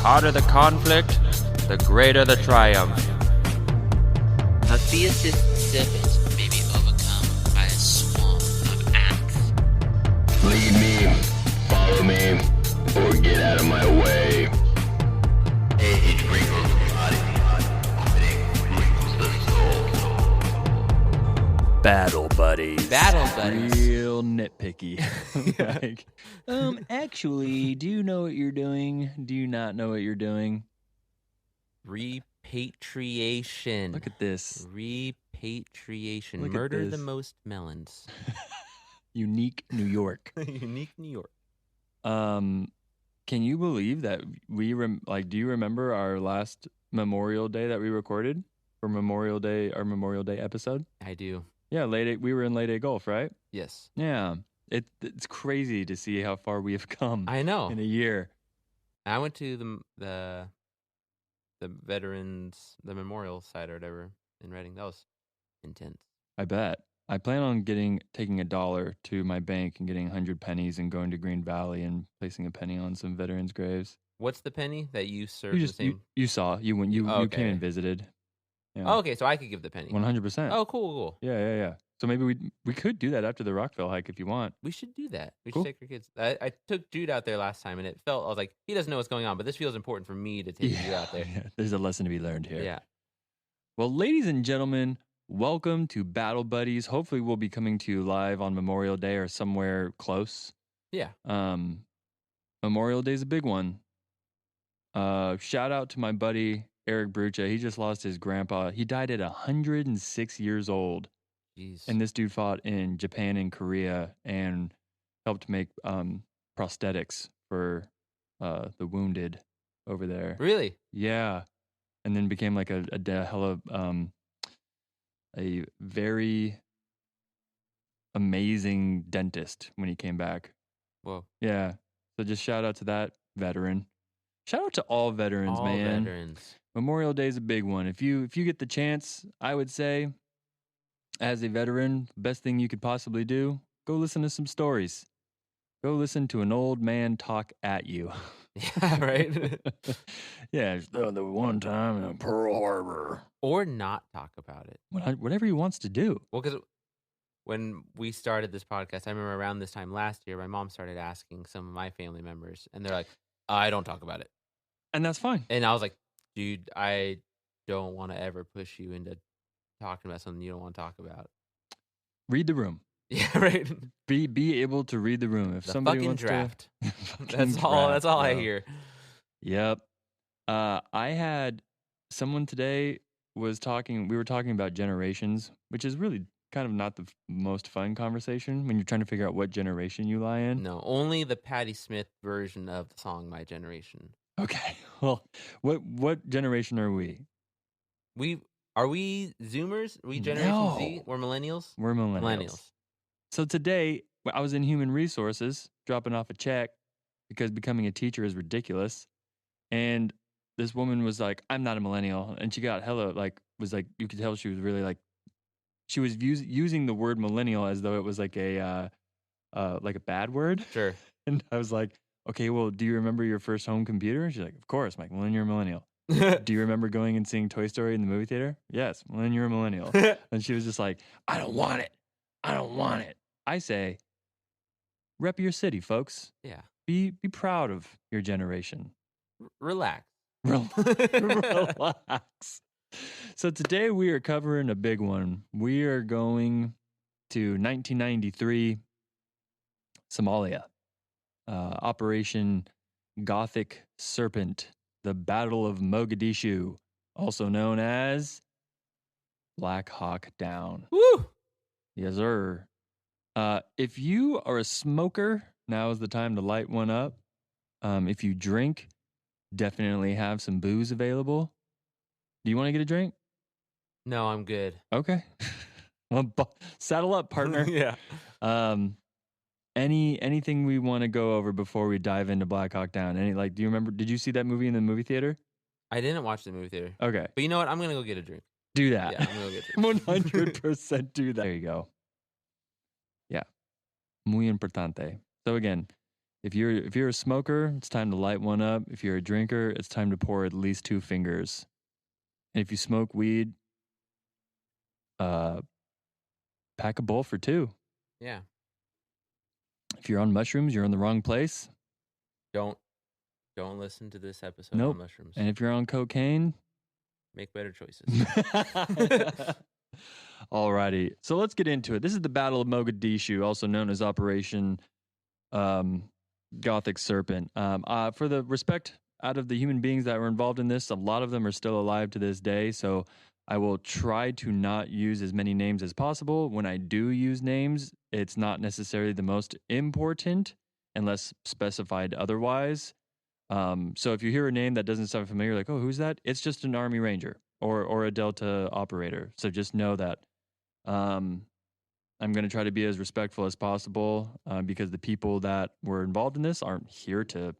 hotter the conflict, the greater the triumph. A fiercest serpent may be overcome by a swarm of ants. Lead me, follow me, or get out of my way. Age wrinkles the body, it wrinkles the soul. Battle buddies. Battle buddies. Real nitpicky. Actually, do you know what you're doing? Do you not know what you're doing? Repatriation. Look at this. Repatriation. Look at Murder the this. most melons. Unique New York. Unique New York. Can you believe that do you remember our last Memorial Day that we recorded for Memorial Day, our Memorial Day episode? I do. Yeah, we were in Leyte Gulf, right? Yes. Yeah. It's crazy to see how far we have come I know. in a year. I went to the veterans, the memorial site or whatever in Reading. That was intense. I bet. I plan on taking $1 to my bank and getting 100 pennies and going to Green Valley and placing a penny on some veterans' graves. What's the penny that you served the same? You saw. You came Okay. and visited. Yeah. Oh, okay, so I could give the penny. 100%. Oh, cool. Yeah. So maybe we could do that after the Rockville hike if you want. We should do that. We Cool. should take our kids. I took Jude out there last time, and I was like, he doesn't know what's going on, but this feels important for me to take you out there. Yeah, there's a lesson to be learned here. Yeah. Well, ladies and gentlemen, welcome to Battle Buddies. Hopefully we'll be coming to you live on Memorial Day or somewhere close. Yeah. Memorial Day is a big one. Shout out to my buddy Eric Brucha. He just lost his grandpa. He died at 106 years old. Jeez. And this dude fought in Japan and Korea and helped make prosthetics for the wounded over there. Really? Yeah. And then became like a very amazing dentist when he came back. Whoa. Yeah. So just shout out to that veteran. Shout out to all veterans, All man. veterans. Memorial Day is a big one. If you get the chance, I would say, as a veteran, the best thing you could possibly do, go listen to some stories. Go listen to an old man talk at you. Yeah, right? Yeah, the one time in Pearl Harbor. Or not talk about it. Whatever he wants to do. Well, because when we started this podcast, I remember around this time last year, my mom started asking some of my family members, and they're like, I don't talk about it. And that's fine. And I was like, dude, I don't want to ever push you into talking about something you don't want to talk about. Read the room. Yeah, right. Be able to read the room. If The somebody fucking wants draft. to, That's all I bro. hear. Yep. I had someone today we were talking about generations, which is really kind of not the most fun conversation when you're trying to figure out what generation you lie in. No, only the Patti Smith version of the song My Generation. Okay. Well, what generation are we? Are we Zoomers? Are we Generation Z? No. We're millennials? We're millennials. Millennials. So today, I was in human resources dropping off a check because becoming a teacher is ridiculous. And this woman was like, I'm not a millennial. And she got you could tell she was really she was using the word millennial as though it was like a bad word. Sure. And I was like, okay, well, do you remember your first home computer? And she's like, of course. I'm like, well, then you're a millennial. Do you remember going and seeing Toy Story in the movie theater? Yes. Well, then you're a millennial. And she was just like, I don't want it. I don't want it. I say, rep your city, folks. Yeah. Be proud of your generation. Relax. Relax. So today we are covering a big one. We are going to 1993, Somalia. Operation Gothic Serpent, the Battle of Mogadishu, also known as Black Hawk Down. Woo! Yes, sir. If you are a smoker, now is the time to light one up. If you drink, definitely have some booze available. Do you want to get a drink? No, I'm good. Okay. Well, saddle up, partner. Yeah. Anything we want to go over before we dive into Black Hawk Down? Do you remember, did you see that movie in the movie theater? I didn't watch the movie theater. Okay. But you know what? I'm going to go get a drink. Do that. Yeah, I'm going to go get a drink. 100% do that. There you go. Yeah. Muy importante. So again, If you're a smoker, it's time to light one up. If you're a drinker, it's time to pour at least 2 fingers. And if you smoke weed, pack a bowl for 2. Yeah. If you're on mushrooms, you're in the wrong place. Don't listen to this episode Nope. on mushrooms. And if you're on cocaine, make better choices. Alrighty. So let's get into it. This is the Battle of Mogadishu, also known as Operation Gothic Serpent. For the respect out of the human beings that were involved in this, a lot of them are still alive to this day. So I will try to not use as many names as possible. When I do use names, it's not necessarily the most important unless specified otherwise. So if you hear a name that doesn't sound familiar, like, oh, who's that? It's just an Army Ranger or a Delta operator. So just know that I'm going to try to be as respectful as possible because the people that were involved in this aren't here to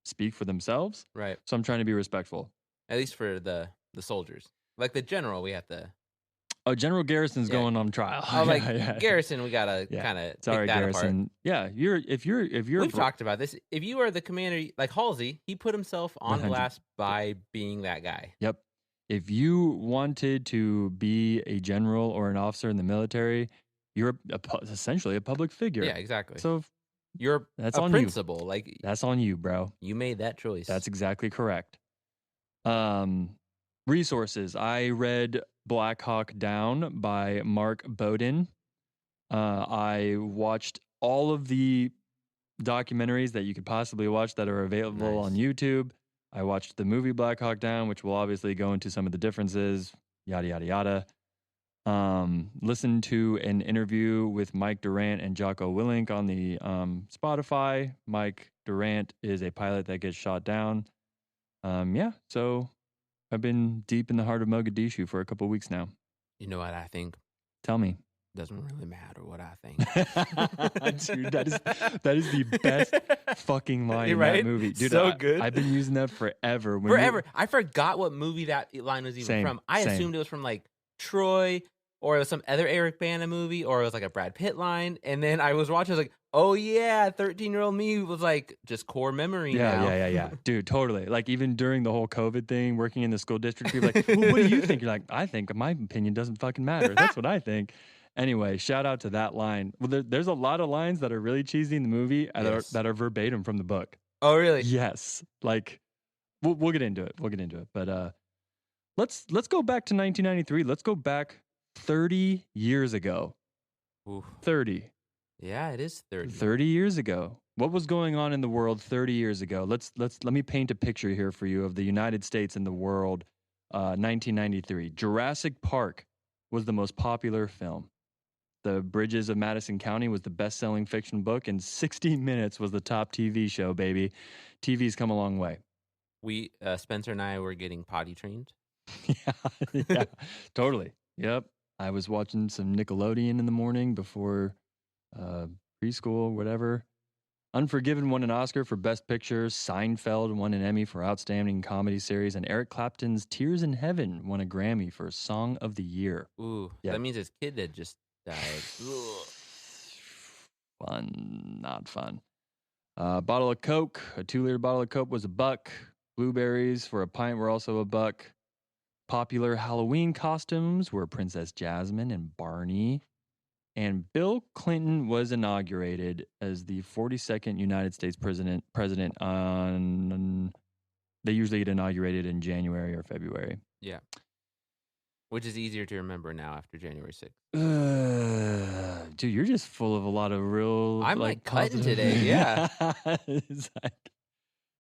speak for themselves. Right. So I'm trying to be respectful. At least for the soldiers. Like the general, we have to. Oh, General Garrison's going on trial. Oh, like Garrison, we gotta kind of sorry, take that Garrison. apart. Yeah, if you're We've talked about this. If you are the commander, like Halsey, he put himself on 100. blast by being that guy. Yep. If you wanted to be a general or an officer in the military, you're essentially a public figure. Yeah, exactly. So you're that's a on principal. You. Like that's on you, bro. You made that choice. That's exactly correct. Resources. I read Black Hawk Down by Mark Bowden. I watched all of the documentaries that you could possibly watch that are available on YouTube. I watched the movie Black Hawk Down, which will obviously go into some of the differences, yada, yada, yada. Listened to an interview with Mike Durant and Jocko Willink on the Spotify. Mike Durant is a pilot that gets shot down. So I've been deep in the heart of Mogadishu for a couple weeks now. You know what I think? Tell me. Doesn't really matter what I think. Dude, that is the best fucking line in that movie. Dude, so good. I've been using that forever. I forgot what movie that line was even from. I assumed it was from like Troy, or it was some other Eric Bana movie, or it was like a Brad Pitt line. And then I was watching, I was like, oh yeah, 13-year-old me was like just core memory now. Yeah. Dude, totally. Like even during the whole COVID thing, working in the school district, people are like, well, what do you think? You're like, I think my opinion doesn't fucking matter. That's what I think. Anyway, shout out to that line. Well, there's a lot of lines that are really cheesy in the movie that are verbatim from the book. Oh, really? Yes. Like, we'll get into it. But let's go back to 1993. Let's go back 30 years ago. Oof. 30. Yeah, it is 30. 30 years ago. What was going on in the world 30 years ago? Let me paint a picture here for you of the United States and the world. 1993. Jurassic Park was the most popular film. The Bridges of Madison County was the best-selling fiction book, and 60 Minutes was the top TV show, baby. TV's come a long way. We, Spencer and I were getting potty trained. yeah, totally. Yep. I was watching some Nickelodeon in the morning before preschool, whatever. Unforgiven won an Oscar for Best Picture. Seinfeld won an Emmy for Outstanding Comedy Series. And Eric Clapton's Tears in Heaven won a Grammy for Song of the Year. Ooh, yep. That means his kid had just died. Fun, not fun. Bottle of Coke, a 2-liter bottle of Coke was $1. Blueberries for a pint were also $1. Popular Halloween costumes were Princess Jasmine and Barney. And Bill Clinton was inaugurated as the 42nd United States president on, they usually get inaugurated in January or February. Yeah. Which is easier to remember now after January 6th. Dude, you're just full of a lot of real... I'm like cutting today, yeah. It's like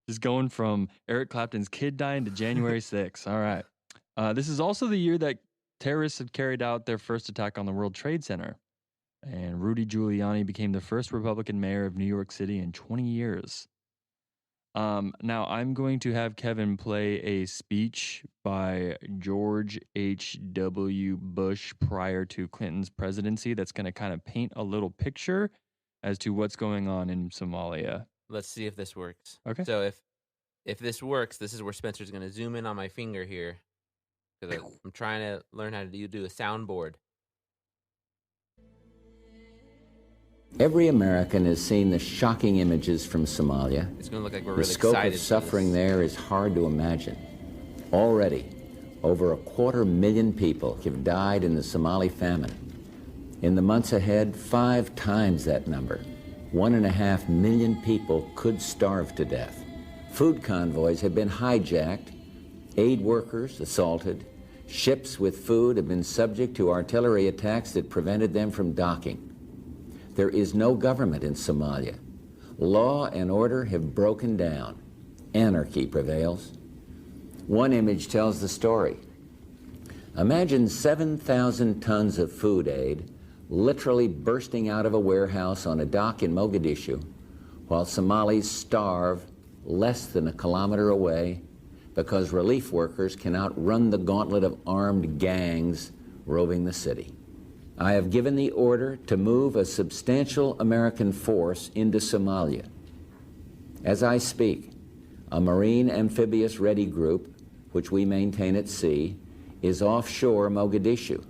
just going from Eric Clapton's kid dying to January 6th. All right. This is also the year that terrorists had carried out their first attack on the World Trade Center. And Rudy Giuliani became the first Republican mayor of New York City in 20 years. Now, I'm going to have Kevin play a speech by George H.W. Bush prior to Clinton's presidency that's going to kind of paint a little picture as to what's going on in Somalia. Let's see if this works. Okay. So if this works, this is where Spencer's going to zoom in on my finger here. Because I'm trying to learn how to do a soundboard. Every American has seen the shocking images from Somalia. It's going to look like we're The really scope excited of suffering there is hard to imagine. Already, over 250,000 people have died in the Somali famine. In the months ahead, 5 times that number. 1.5 million people could starve to death. Food convoys have been hijacked, aid workers assaulted, ships with food have been subject to artillery attacks that prevented them from docking. There is no government in Somalia. Law and order have broken down. Anarchy prevails. One image tells the story. Imagine 7,000 tons of food aid literally bursting out of a warehouse on a dock in Mogadishu while Somalis starve less than a kilometer away because relief workers cannot run the gauntlet of armed gangs roving the city. I have given the order to move a substantial American force into Somalia. As I speak, a Marine Amphibious Ready Group, which we maintain at sea, is offshore Mogadishu.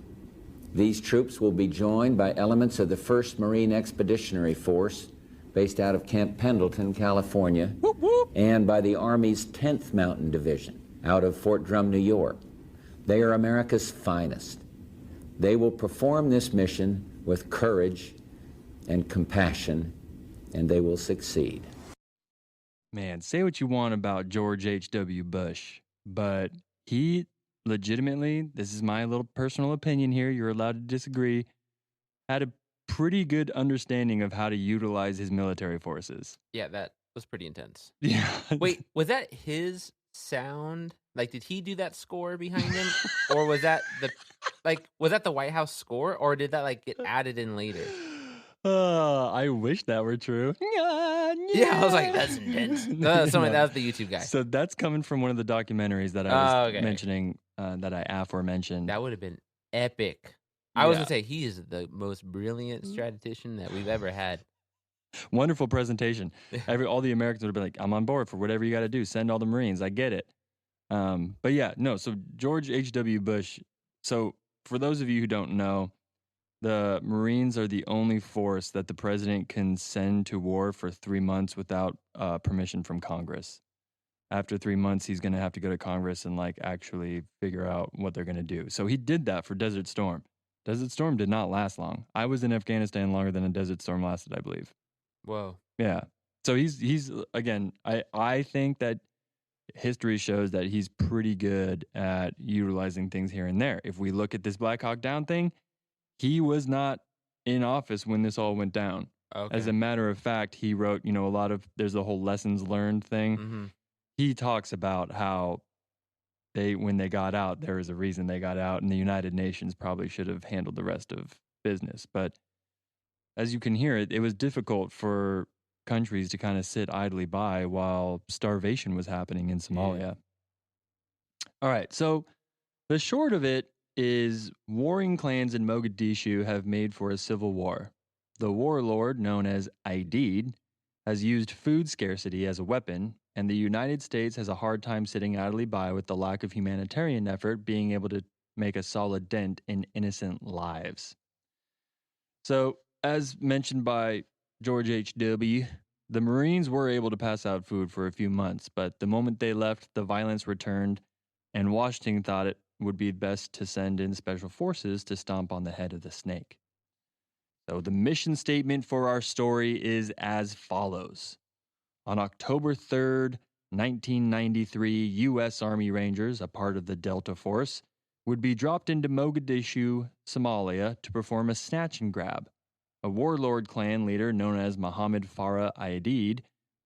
These troops will be joined by elements of the 1st Marine Expeditionary Force, based out of Camp Pendleton, California, whoop, whoop, and by the Army's 10th Mountain Division, out of Fort Drum, New York. They are America's finest. They will perform this mission with courage and compassion, and they will succeed. Man, say what you want about George H.W. Bush, but he legitimately, this is my little personal opinion here, you're allowed to disagree, had a pretty good understanding of how to utilize his military forces. Yeah, that was pretty intense. Yeah. Wait, was that his sound? Like, did he do that score behind him? Or was that the White House score? Or did that, like, get added in later? I wish that were true. Yeah, I was like, that's intense. That was the YouTube guy. So that's coming from one of the documentaries that I was mentioning, that I aforementioned. That would have been epic. I was going to say, he is the most brilliant strategician that we've ever had. Wonderful presentation. All the Americans would have been like, I'm on board for whatever you got to do. Send all the Marines. I get it. But yeah, no. So George H.W. Bush. So for those of you who don't know, the Marines are the only force that the president can send to war for 3 months without permission from Congress. After 3 months, he's going to have to go to Congress and like actually figure out what they're going to do. So he did that for Desert Storm. Desert Storm did not last long. I was in Afghanistan longer than a Desert Storm lasted, I believe. Whoa. Yeah. So he's again, I think that history shows that he's pretty good at utilizing things here and there. If we look at this Black Hawk Down thing, he was not in office when this all went down. Okay. As a matter of fact, he wrote, there's a whole lessons learned thing. Mm-hmm. He talks about how when they got out, there was a reason they got out, and the United Nations probably should have handled the rest of business. But as you can hear, it was difficult for countries to kind of sit idly by while starvation was happening in Somalia. Yeah. All right, so the short of it is warring clans in Mogadishu have made for a civil war. The warlord, known as Aidid, has used food scarcity as a weapon, and the United States has a hard time sitting idly by with the lack of humanitarian effort being able to make a solid dent in innocent lives. So, as mentioned by George H.W., the Marines were able to pass out food for a few months, but the moment they left, the violence returned, and Washington thought it would be best to send in special forces to stomp on the head of the snake. So the mission statement for our story is as follows. On October 3rd, 1993, U.S. Army Rangers, a part of the Delta Force, would be dropped into Mogadishu, Somalia, to perform a snatch and grab. A warlord clan leader known as Mohammed Farah Aidid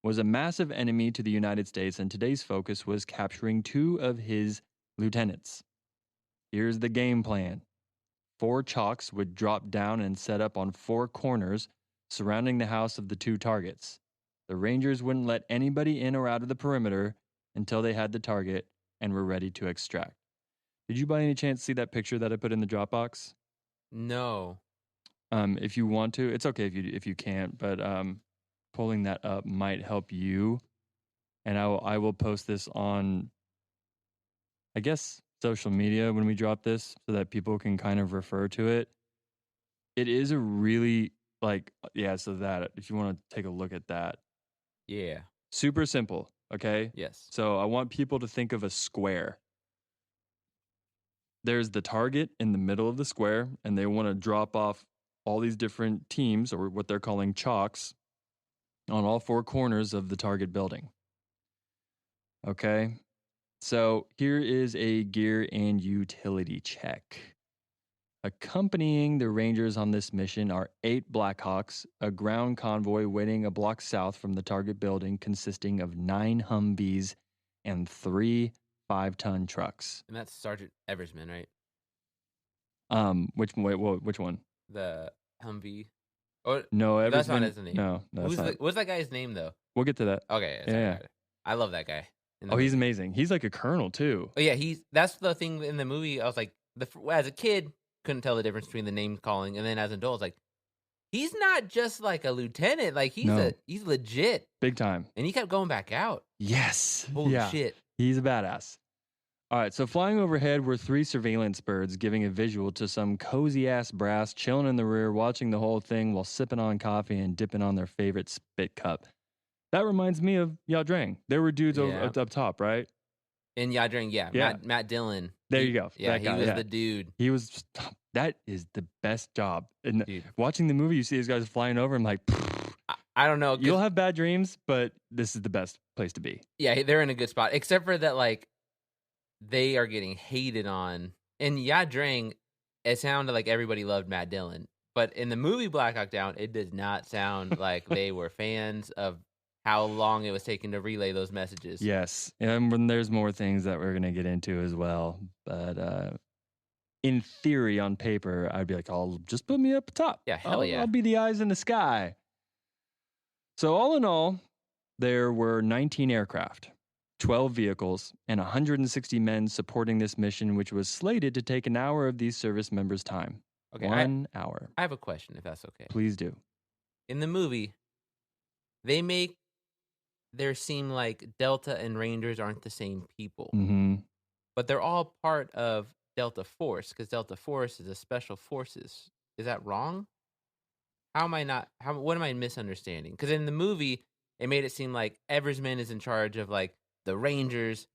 was a massive enemy to the United States, and today's focus was capturing 2 of his lieutenants. Here's the game plan. 4 chalks would drop down and set up on 4 corners surrounding the house of the 2 targets. The Rangers wouldn't let anybody in or out of the perimeter until they had the target and were ready to extract. Did you by any chance see that picture that I put in the Dropbox? No. If you want to, it's okay if you can't, but pulling that up might help you. And I will post this on, I guess, social media when we drop this so that people can kind of refer to it. It is a really So that, if you want to take a look at that. Yeah. Super simple, okay? Yes. So I want people to think of a square. There's the target in the middle of the square, and they want to drop off all these different teams, or what they're calling chalks, on all four corners of the target building. Okay? So here is a gear and utility check. Accompanying the Rangers on this mission are 8 Blackhawks, a ground convoy waiting a block south from the target building consisting of 9 Humvees and 3 5-ton trucks. And that's Sergeant Eversman, right? Which one? The Humvee. Oh, No, Eversman. That's not his name. No, that's not. What's that guy's name, though? We'll get to that. Okay. Yeah. I love that guy. Oh, he's amazing. He's like a colonel, too. Oh, yeah. That's the thing in the movie. I was like, as a kid, couldn't tell the difference between the name calling, and then as an adult, I was like, he's not just like a lieutenant. Like, he's legit. Big time. And he kept going back out. Yes. Holy shit. He's a badass. All right, so flying overhead were 3 surveillance birds giving a visual to some cozy-ass brass chilling in the rear, watching the whole thing while sipping on coffee and dipping on their favorite spit cup. That reminds me of Ia Drang. There were dudes up top, right? In Ia Drang, yeah. Matt Dillon. There you go. Yeah, that guy, he was the dude. He was. That is the best job. And watching the movie, you see these guys flying over. I'm like, I don't know. You'll have bad dreams, but this is the best place to be. Yeah, they're in a good spot. Except for that, like, they are getting hated on. In Ia Drang, it sounded like everybody loved Matt Dillon. But in the movie Black Hawk Down, it did not sound like they were fans of how long it was taking to relay those messages. Yes. And when there's more things that we're going to get into as well. But in theory, on paper, I'd be like, oh, just put me up top. Yeah, hell yeah. I'll be the eyes in the sky. So all in all, there were 19 aircraft, 12 vehicles, and 160 men supporting this mission, which was slated to take an hour of these service members' time. Okay, 1 hour. I have a question, if that's okay. Please do. In the movie, they make there seem like Delta and Rangers aren't the same people. Mm-hmm. But they're all part of Delta Force, because Delta Force is a special forces. Is that wrong? What am I misunderstanding? Because in the movie, it made it seem like Eversman is in charge of like the Rangers,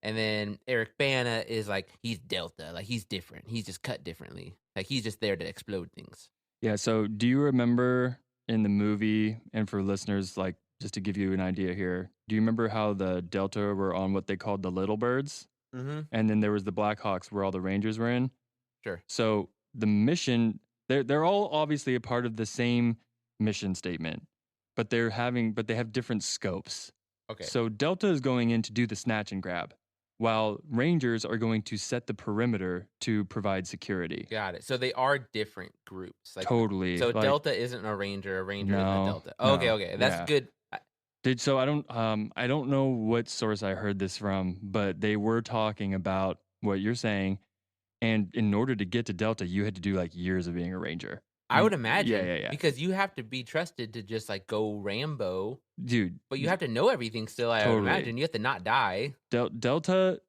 and then Eric Bana is like, he's Delta, like he's different. He's just cut differently. Like he's just there to explode things. Yeah, so do you remember in the movie, and for listeners, like just to give you an idea here, do you remember how the Delta were on what they called the Little Birds? Mm-hmm. And then there was the Blackhawks where all the Rangers were in? Sure. So the mission, they're all obviously a part of the same mission statement, but they have different scopes. Okay. So Delta is going in to do the snatch and grab, while Rangers are going to set the perimeter to provide security. Got it. So they are different groups. Like, totally. So like, Delta isn't a Ranger isn't a Delta. No, okay. That's good. So I don't know what source I heard this from, but they were talking about what you're saying, and in order to get to Delta, you had to do like years of being a Ranger. I would imagine. Yeah. Because you have to be trusted to just like go Rambo. Dude. But you have to know everything still, I would imagine. You have to not die. Delta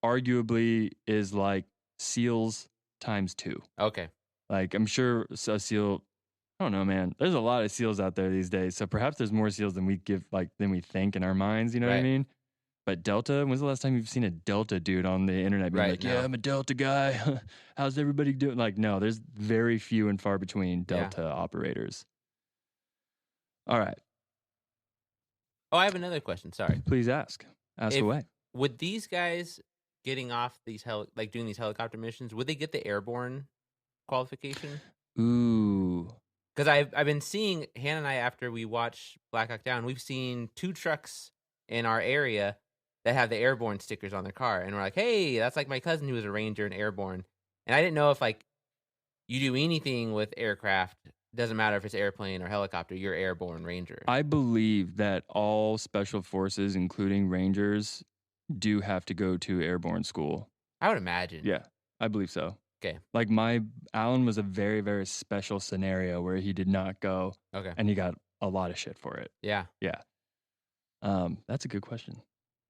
arguably is like SEALs times 2. Okay. Like I'm sure a SEAL, I don't know, man. There's a lot of SEALs out there these days. So perhaps there's more SEALs than we think in our minds, you know what I mean? But Delta, when's the last time you've seen a Delta dude on the internet being like, yeah, I'm a Delta guy. How's everybody doing? Like, no, there's very few and far between Delta operators. All right. Oh, I have another question. Sorry. Please ask. Ask away. Would these guys getting off these doing these helicopter missions, would they get the airborne qualification? Ooh. Because I've been seeing, Hannah and I, after we watched Black Hawk Down, we've seen 2 trucks in our area that have the airborne stickers on their car. And we're like, hey, that's like my cousin who was a Ranger and airborne. And I didn't know if like you do anything with aircraft, doesn't matter if it's airplane or helicopter, you're airborne Ranger. I believe that all special forces, including Rangers, do have to go to airborne school. I would imagine. Yeah, I believe so. Okay. Like Alan was a very, very special scenario where he did not go. Okay. And he got a lot of shit for it. Yeah. Yeah. That's a good question.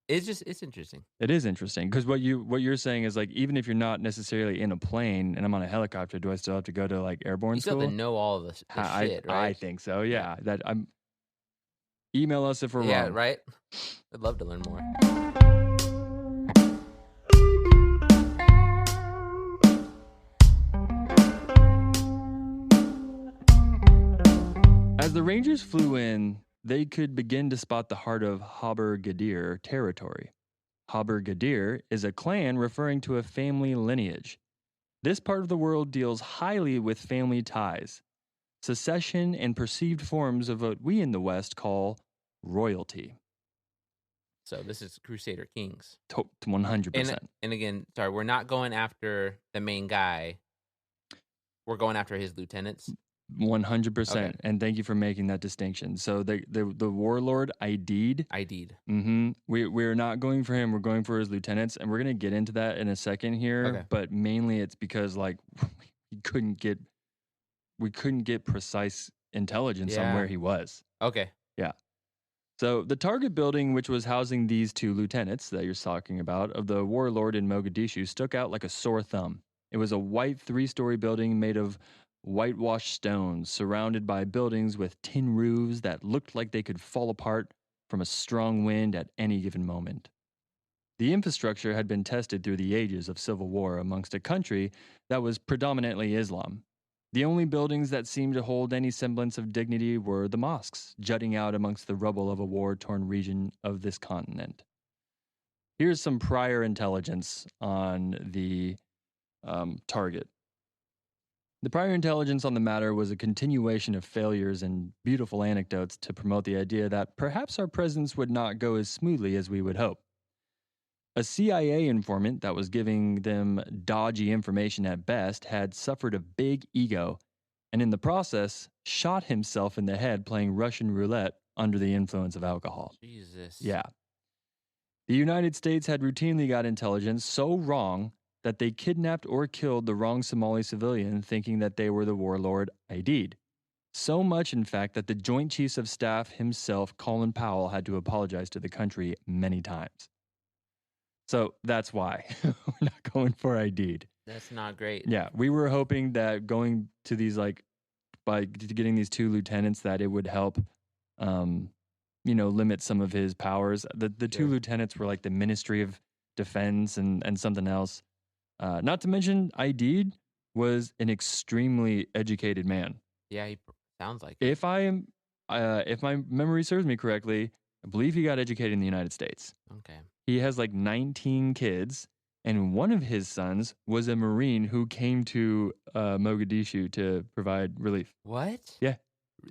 It's interesting. It is interesting because what you're saying is like, even if you're not necessarily in a plane and I'm on a helicopter, do I still have to go to like airborne You still school? have to know all of the shit, right? I think so. Yeah. That I'm. Email us if we're Yeah, wrong. right. I'd love to learn more. As the Rangers flew in, they could begin to spot the heart of Haber Gadir territory. Haber Gadir is a clan referring to a family lineage. This part of the world deals highly with family ties, succession, and perceived forms of what we in the West call royalty. So this is Crusader Kings. 100%. And again, sorry, we're not going after the main guy. We're going after his lieutenants. 100%. Okay. And thank you for making that distinction. So the warlord ID'd. Mm-hmm. We're not going for him. We're going for his lieutenants, and we're going to get into that in a second here. Okay. But mainly it's because like we couldn't get precise intelligence on where he was. Okay. Yeah. So the target building, which was housing these two lieutenants that you're talking about, of the warlord in Mogadishu, stuck out like a sore thumb. It was a white 3-story building made of whitewashed stones, surrounded by buildings with tin roofs that looked like they could fall apart from a strong wind at any given moment. The infrastructure had been tested through the ages of civil war amongst a country that was predominantly Islam. The only buildings that seemed to hold any semblance of dignity were the mosques, jutting out amongst the rubble of a war-torn region of this continent. Here's some prior intelligence on the target. The prior intelligence on the matter was a continuation of failures and beautiful anecdotes to promote the idea that perhaps our presence would not go as smoothly as we would hope. A CIA informant that was giving them dodgy information at best had suffered a big ego, and in the process, shot himself in the head playing Russian roulette under the influence of alcohol. Jesus. Yeah. The United States had routinely got intelligence so wrong that they kidnapped or killed the wrong Somali civilian thinking that they were the warlord ID'd. So much, in fact, that the Joint Chiefs of Staff himself, Colin Powell, had to apologize to the country many times. So that's why we're not going for ID'd. That's not great. Yeah, we were hoping that going to these, like, by getting these two lieutenants, that it would help, limit some of his powers. The two lieutenants were like the Ministry of Defense and something else. Not to mention, ID'd was an extremely educated man. Yeah, he sounds like it. If my memory serves me correctly, I believe he got educated in the United States. Okay. He has like 19 kids, and one of his sons was a Marine who came to Mogadishu to provide relief. What? Yeah.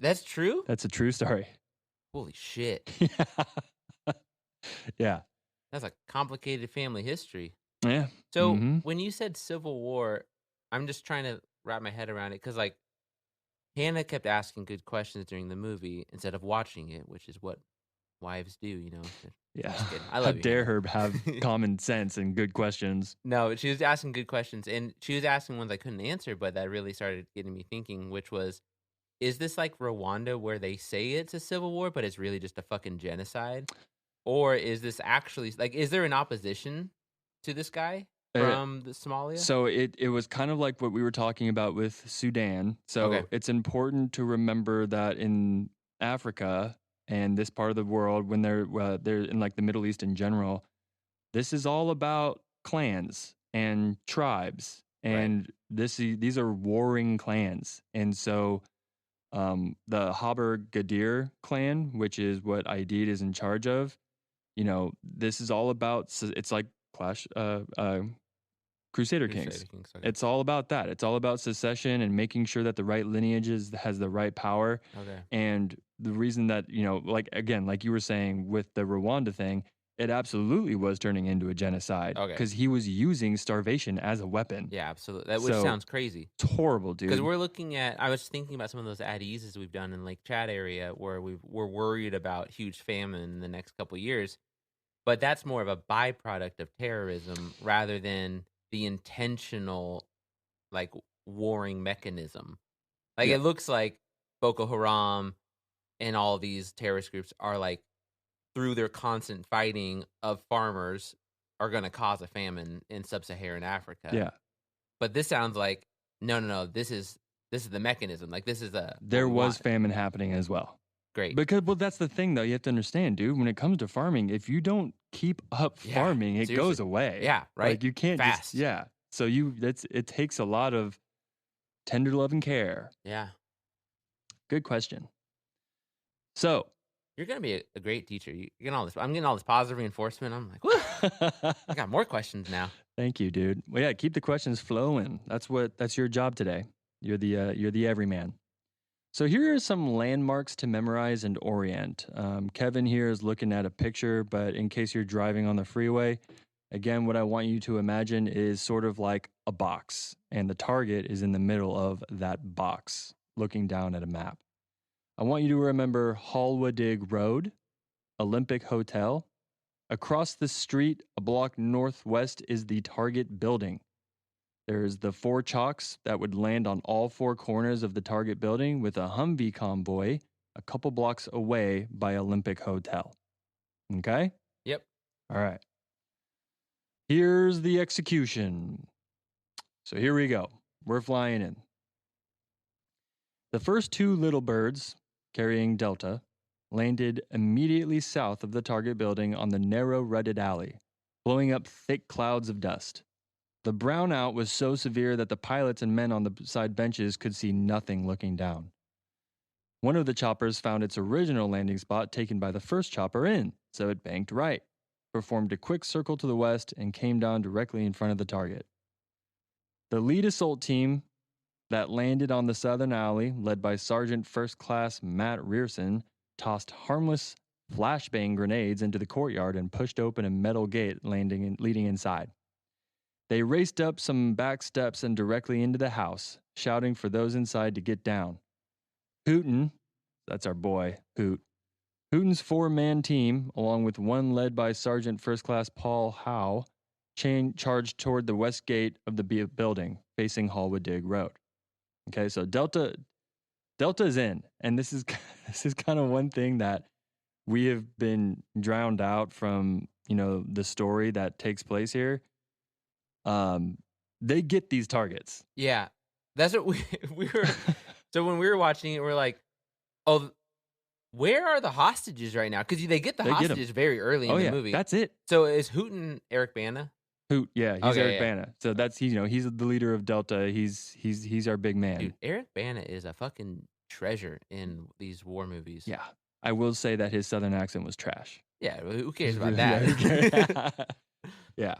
That's true? That's a true story. Holy shit. Yeah. That's a complicated family history. Yeah. So when you said Civil War, I'm just trying to wrap my head around it because, like, Hannah kept asking good questions during the movie instead of watching it, which is what wives do, you know. Yeah. I love How dare her have common sense and good questions. No, she was asking good questions, and she was asking ones I couldn't answer, but that really started getting me thinking, which was, is this like Rwanda where they say it's a civil war, but it's really just a fucking genocide? Or is this actually, like, is there an opposition to this guy from the Somalia? So it was kind of like what we were talking about with Sudan. So it's important to remember that in Africa and this part of the world, when they're in like the Middle East in general, this is all about clans and tribes, and these are warring clans. And so the Haber Gadir clan, which is what Aidid is in charge of, this is all about. It's like Crusader Kings. Okay. It's all about that. It's all about secession and making sure that the right lineage has the right power. Okay. And the reason that, like you were saying with the Rwanda thing, it absolutely was turning into a genocide. Because he was using starvation as a weapon. Yeah, absolutely. Which sounds crazy. It's horrible, dude. Because we're looking at, I was thinking about some of those at-eases we've done in Lake Chad area where we're worried about huge famine in the next couple of years. But that's more of a byproduct of terrorism rather than the intentional, like, warring mechanism. Like, it looks like Boko Haram and all these terrorist groups are, like, through their constant fighting of farmers are going to cause a famine in sub-Saharan Africa. Yeah. But this sounds like no. This is the mechanism. Like this is there was famine happening as well. Great. Because that's the thing though. You have to understand, dude. When it comes to farming, if you don't keep up farming, it goes away. Yeah. Right. Like you can't fast. So it takes a lot of tender love and care. Yeah. Good question. So you're gonna be a great teacher. You're getting all this. I'm getting all this positive reinforcement. I'm like, woo! I got more questions now. Thank you, dude. Well, yeah, keep the questions flowing. That's your job today. You're the everyman. So here are some landmarks to memorize and orient. Kevin here is looking at a picture, but in case you're driving on the freeway, again, what I want you to imagine is sort of like a box, and the target is in the middle of that box, looking down at a map. I want you to remember Halwadig Road, Olympic Hotel. Across the street, a block northwest, is the target building. There's the 4 chalks that would land on all 4 corners of the target building with a Humvee convoy a couple blocks away by Olympic Hotel. Okay? Yep. All right. Here's the execution. So here we go. We're flying in. The first 2 little birds, carrying Delta, landed immediately south of the target building on the narrow rutted alley, blowing up thick clouds of dust. The brownout was so severe that the pilots and men on the side benches could see nothing looking down. One of the choppers found its original landing spot taken by the first chopper in, so it banked right, performed a quick circle to the west, and came down directly in front of the target. The lead assault team that landed on the southern alley, led by Sergeant First Class Matt Rearson, tossed harmless flashbang grenades into the courtyard and pushed open a metal gate leading inside. They raced up some back steps and directly into the house, shouting for those inside to get down. Hooten, that's our boy, Hoot. Hooten's 4-man team, along with one led by Sergeant First Class Paul Howe, charged toward the west gate of the building, facing Halwadig Road. Okay, so Delta's in, and this is kind of one thing that we have been drowned out from, the story that takes place here. They get these targets. Yeah, that's what we were. So when we were watching it, we're like, oh, where are the hostages right now? Because they get the hostages very early in the movie. That's it. So is Hooten Eric Bana? Hoot, yeah, he's Eric Bana. So that's he's the leader of Delta. He's our big man. Dude, Eric Bana is a fucking treasure in these war movies. Yeah, I will say that his southern accent was trash. Yeah, who cares about that? Yeah.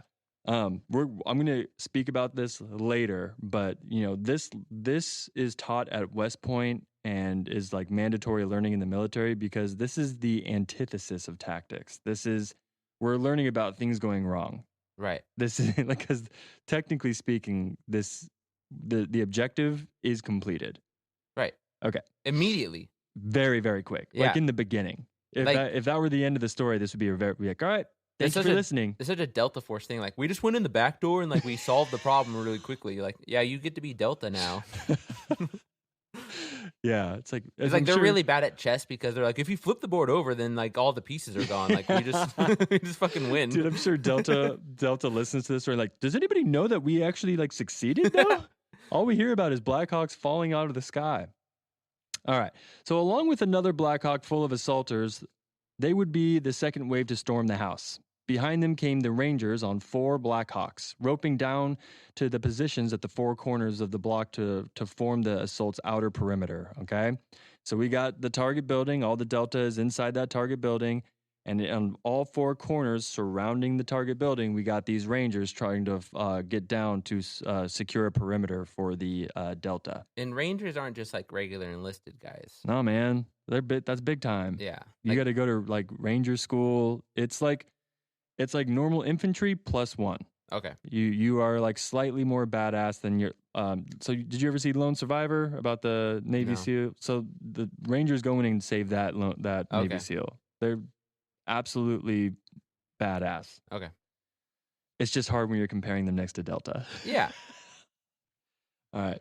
I'm going to speak about this later, but this is taught at West Point and is like mandatory learning in the military because this is the antithesis of tactics. We're learning about things going wrong. Right. This is like, because technically speaking, the objective is completed. Right. Okay. Immediately. Very, very quick. Yeah. Like in the beginning. If that were the end of the story, this would be like, all right. Thanks for listening. It's such a Delta Force thing. Like, we just went in the back door and, we solved the problem really quickly. Like, yeah, you get to be Delta now. Yeah, it's like they're really bad at chess because they're like, if you flip the board over, then, all the pieces are gone. Like, we just fucking win. Dude, I'm sure Delta listens to this or does anybody know that we actually, succeeded, though? All we hear about is Blackhawks falling out of the sky. All right. So, along with another Blackhawk full of assaulters, they would be the second wave to storm the house. Behind them came the Rangers on 4 Blackhawks, roping down to the positions at the 4 corners of the block to form the assault's outer perimeter, okay? So we got the target building, all the Delta is inside that target building, and on all 4 corners surrounding the target building, we got these Rangers trying to get down to secure a perimeter for the Delta. And Rangers aren't just regular enlisted guys. No, man. That's big time. Yeah. You got to go to Ranger school. It's like normal infantry plus 1. Okay. You are slightly more badass than your. So did you ever see Lone Survivor about the Navy SEAL? So the Rangers go in and save that Navy SEAL. They're absolutely badass. Okay. It's just hard when you're comparing them next to Delta. Yeah. All right.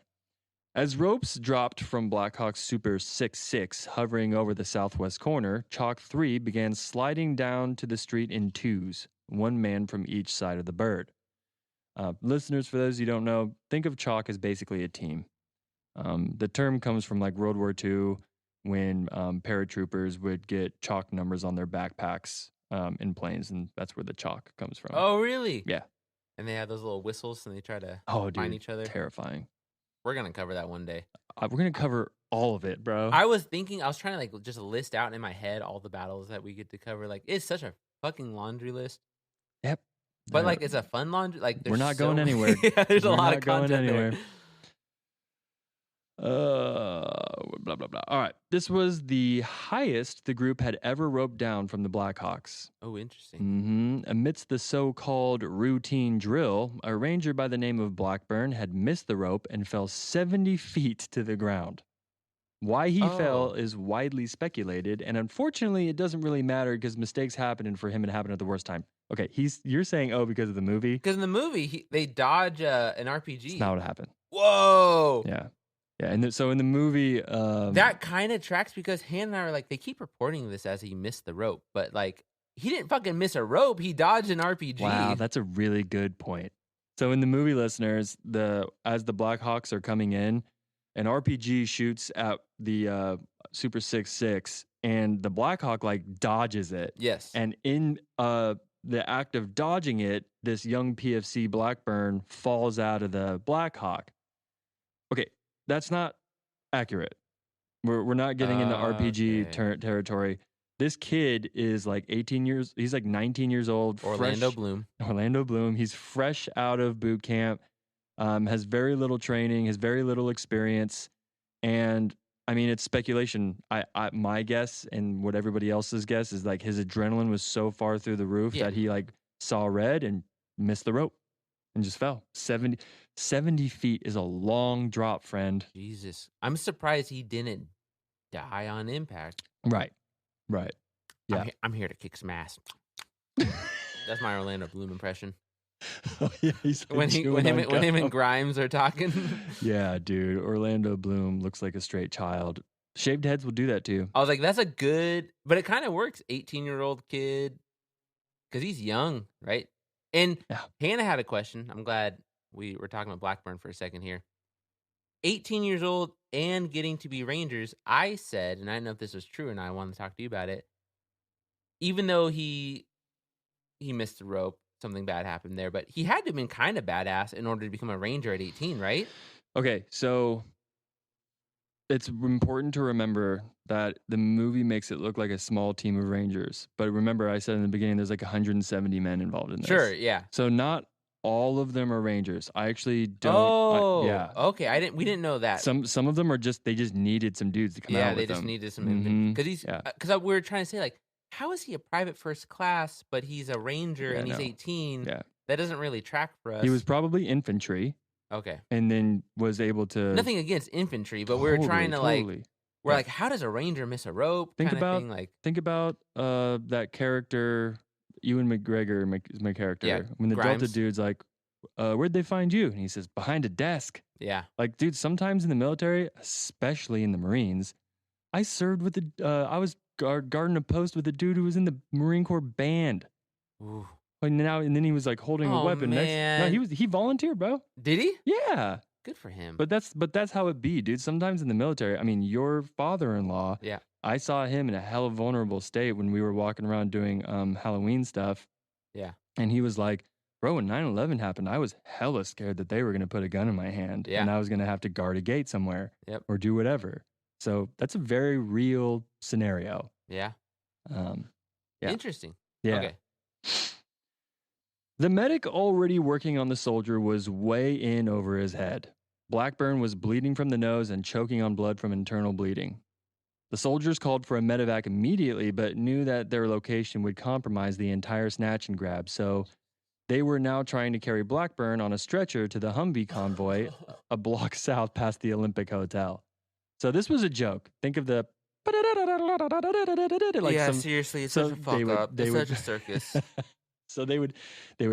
As ropes dropped from Black Hawk's Super 6-6 hovering over the southwest corner, Chalk 3 began sliding down to the street in twos, one man from each side of the bird. Listeners, for those who don't know, think of Chalk as basically a team. The term comes from like World War II when paratroopers would get chalk numbers on their backpacks in planes, and that's where the chalk comes from. Oh, really? Yeah. And they have those little whistles, and they try to find each other. Terrifying. We're going to cover that one day. We're going to cover all of it, bro. I was trying to like just list out in my head all the battles that we get to cover. Like, it's such a fucking laundry list. Yep. But like, it's a fun laundry. Like, we're not going anywhere. Yeah, there's a lot of content anywhere. there. Blah, blah, blah. All right. This was the highest the group had ever roped down from the Blackhawks. Oh, interesting. Amidst the so-called routine drill, a ranger by the name of Blackburn had missed the rope and fell 70 feet to the ground. Why he fell is widely speculated, and unfortunately, it doesn't really matter because mistakes happen, and for him, it happened at the worst time. Okay, you're saying, because of the movie? Because in the movie, they dodge an RPG. It's not what happened. Whoa! Yeah. Yeah, and so in the movie... that kind of tracks because Hannah and I are like, they keep reporting this as he missed the rope, but like, he didn't fucking miss a rope. He dodged an RPG. Wow, that's a really good point. So in the movie, listeners, as the Blackhawks are coming in, an RPG shoots at the Super 6-6, and the Blackhawk like dodges it. Yes. And in the act of dodging it, this young PFC Blackburn falls out of the Blackhawk. Okay, that's not accurate. We're not getting into RPG territory. This kid is like 18 years. He's like 19 years old. Orlando Bloom. He's fresh out of boot camp. Has very little training. Has very little experience. And I mean, it's speculation. My guess and what everybody else's guess is like his adrenaline was so far through the roof that he like saw red and missed the rope and just fell. 70 feet is a long drop, friend. Jesus. I'm surprised he didn't die on impact. Right. Yeah. I'm here to kick some ass. That's my Orlando Bloom impression. Oh, yeah, when him and Grimes are talking. Yeah, dude. Orlando Bloom looks like a straight child. Shaved heads will do that too. I was like, that's a good, but it kind of works. 18-year-old kid, because he's young, right? And Hannah had a question. I'm glad we were talking about Blackburn for a second here. 18 years old and getting to be Rangers. I said, and I don't know if this was true or not, I wanted to talk to you about it. Even though he missed the rope, something bad happened there, but he had to have been kind of badass in order to become a Ranger at 18, right? Okay, so it's important to remember that the movie makes it look like a small team of Rangers. But remember, I said in the beginning, there's like 170 men involved in this. Sure, yeah. So not all of them are Rangers. I actually don't. Yeah. Okay. We didn't know that. Some of them are they just needed some dudes to come out with them. Yeah, they just needed some because we were trying to say like, how is he a private first class, but he's a Ranger and he's 18? Yeah. That doesn't really track for us. He was probably infantry. Okay. And then was able to... Nothing against infantry, but we were trying to we're like, how does a Ranger miss a rope? Think about that character, Ewan McGregor, my character. Yeah, when the Grimes. Delta dude's like, where'd they find you? And he says, behind a desk. Yeah. Like, dude, sometimes in the military, especially in the Marines, I served with I was guarding a post with a dude who was in the Marine Corps band. Ooh. And then he was like holding a weapon man. next. No, he volunteered, bro. Did he? Yeah. Good for him. But that's how it be, dude. Sometimes in the military, I mean, your father-in-law. Yeah. I saw him in a hella vulnerable state when we were walking around doing Halloween stuff. Yeah. And he was like, bro, when 9/11 happened, I was hella scared that they were gonna put a gun in my hand. Yeah. And I was gonna have to guard a gate somewhere. Yep. Or do whatever. So that's a very real scenario. Yeah. Yeah. Interesting. Yeah. Okay. The medic already working on the soldier was way in over his head. Blackburn was bleeding from the nose and choking on blood from internal bleeding. The soldiers called for a medevac immediately, but knew that their location would compromise the entire snatch and grab, so they were now trying to carry Blackburn on a stretcher to the Humvee convoy a block south past the Olympic Hotel. So this was a joke. Think of the... Like seriously, it's such a fuck up. It's such a circus. So they would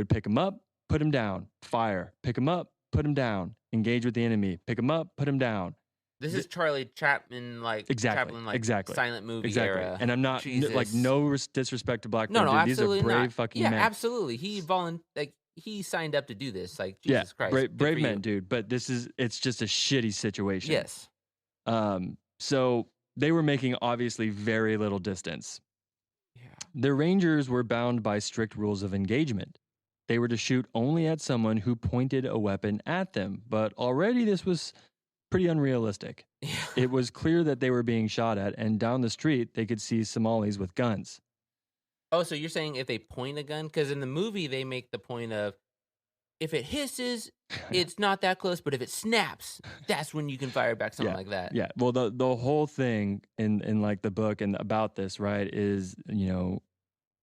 pick him up, put him down, fire, pick him up, put him down. Engage with the enemy. Pick him up, put him down. This is Charlie Chaplin, Exactly. silent movie era. And I'm not no disrespect to black men. No, dude. absolutely These are brave not. fucking men. Yeah, absolutely. He signed up to do this. Like, Jesus Christ. Brave men, dude. But it's just a shitty situation. Yes. So they were making obviously very little distance. Yeah. The Rangers were bound by strict rules of engagement. They were to shoot only at someone who pointed a weapon at them. But already this was pretty unrealistic. Yeah. It was clear that they were being shot at, and down the street they could see Somalis with guns. Oh, so you're saying if they point a gun? Because in the movie, they make the point of, if it hisses, it's not that close, but if it snaps, that's when you can fire back, something like that. Yeah. Well, the whole thing in like the book and about this, right, is,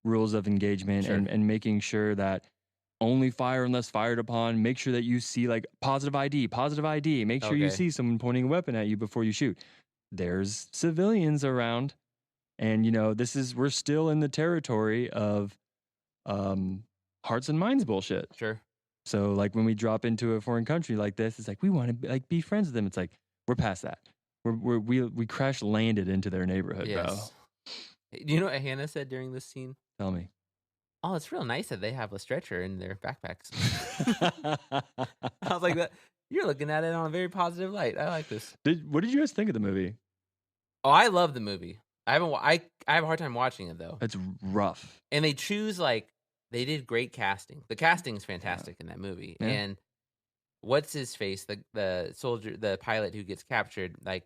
rules of engagement and making sure that only fire unless fired upon. Make sure that you see like positive ID. Make sure you see someone pointing a weapon at you before you shoot. There's civilians around. And, we're still in the territory of hearts and minds bullshit. Sure. So, like, when we drop into a foreign country like this, it's like, we want to be friends with them. It's like, we're past that. We crash landed into their neighborhood, bro. Do you know what Hannah said during this scene? Tell me. Oh, it's real nice that they have a stretcher in their backpacks. I was like, you're looking at it on a very positive light. I like this. What did you guys think of the movie? Oh, I love the movie. I have a hard time watching it though. It's rough. And they choose they did great casting. The casting is fantastic in that movie. Yeah. And what's his face? The soldier, the pilot who gets captured. Like,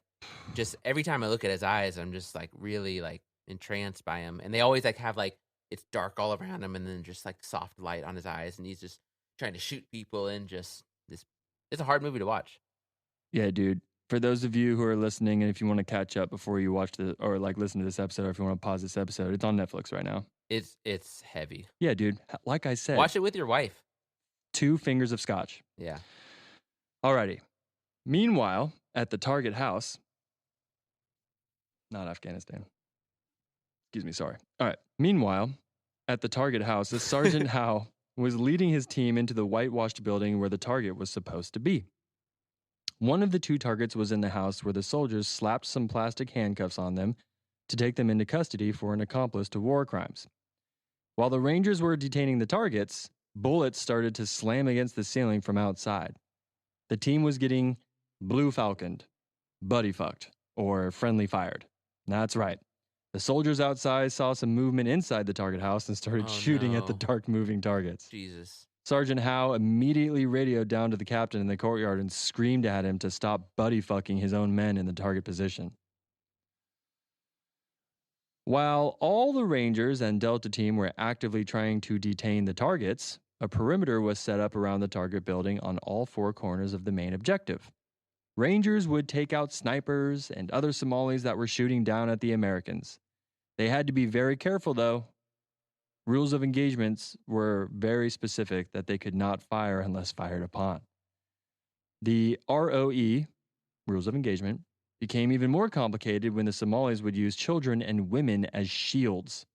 just every time I look at his eyes, I'm just really entranced by him. And they always have it's dark all around him, and then just soft light on his eyes, and he's just trying to shoot people. And just this, it's a hard movie to watch. Yeah, dude. For those of you who are listening, and if you want to catch up before you watch or listen to this episode, or if you want to pause this episode, it's on Netflix right now. It's heavy. Yeah, dude. Like I said, watch it with your wife. 2 fingers of scotch. Yeah. Alrighty. Meanwhile, at the target house, not Afghanistan. Excuse me, sorry. All right. Meanwhile, at the target house, Sergeant Howe was leading his team into the whitewashed building where the target was supposed to be. One of the 2 targets was in the house where the soldiers slapped some plastic handcuffs on them to take them into custody for an accomplice to war crimes. While the Rangers were detaining the targets, bullets started to slam against the ceiling from outside. The team was getting blue falconed, buddy fucked, or friendly fired. That's right. The soldiers outside saw some movement inside the target house and started shooting at the dark moving targets. Jesus. Sergeant Howe immediately radioed down to the captain in the courtyard and screamed at him to stop buddy fucking his own men in the target position. While all the Rangers and Delta team were actively trying to detain the targets, a perimeter was set up around the target building on all 4 corners of the main objective. Rangers would take out snipers and other Somalis that were shooting down at the Americans. They had to be very careful, though. Rules of engagements were very specific that they could not fire unless fired upon. The ROE, rules of engagement, became even more complicated when the Somalis would use children and women as shields.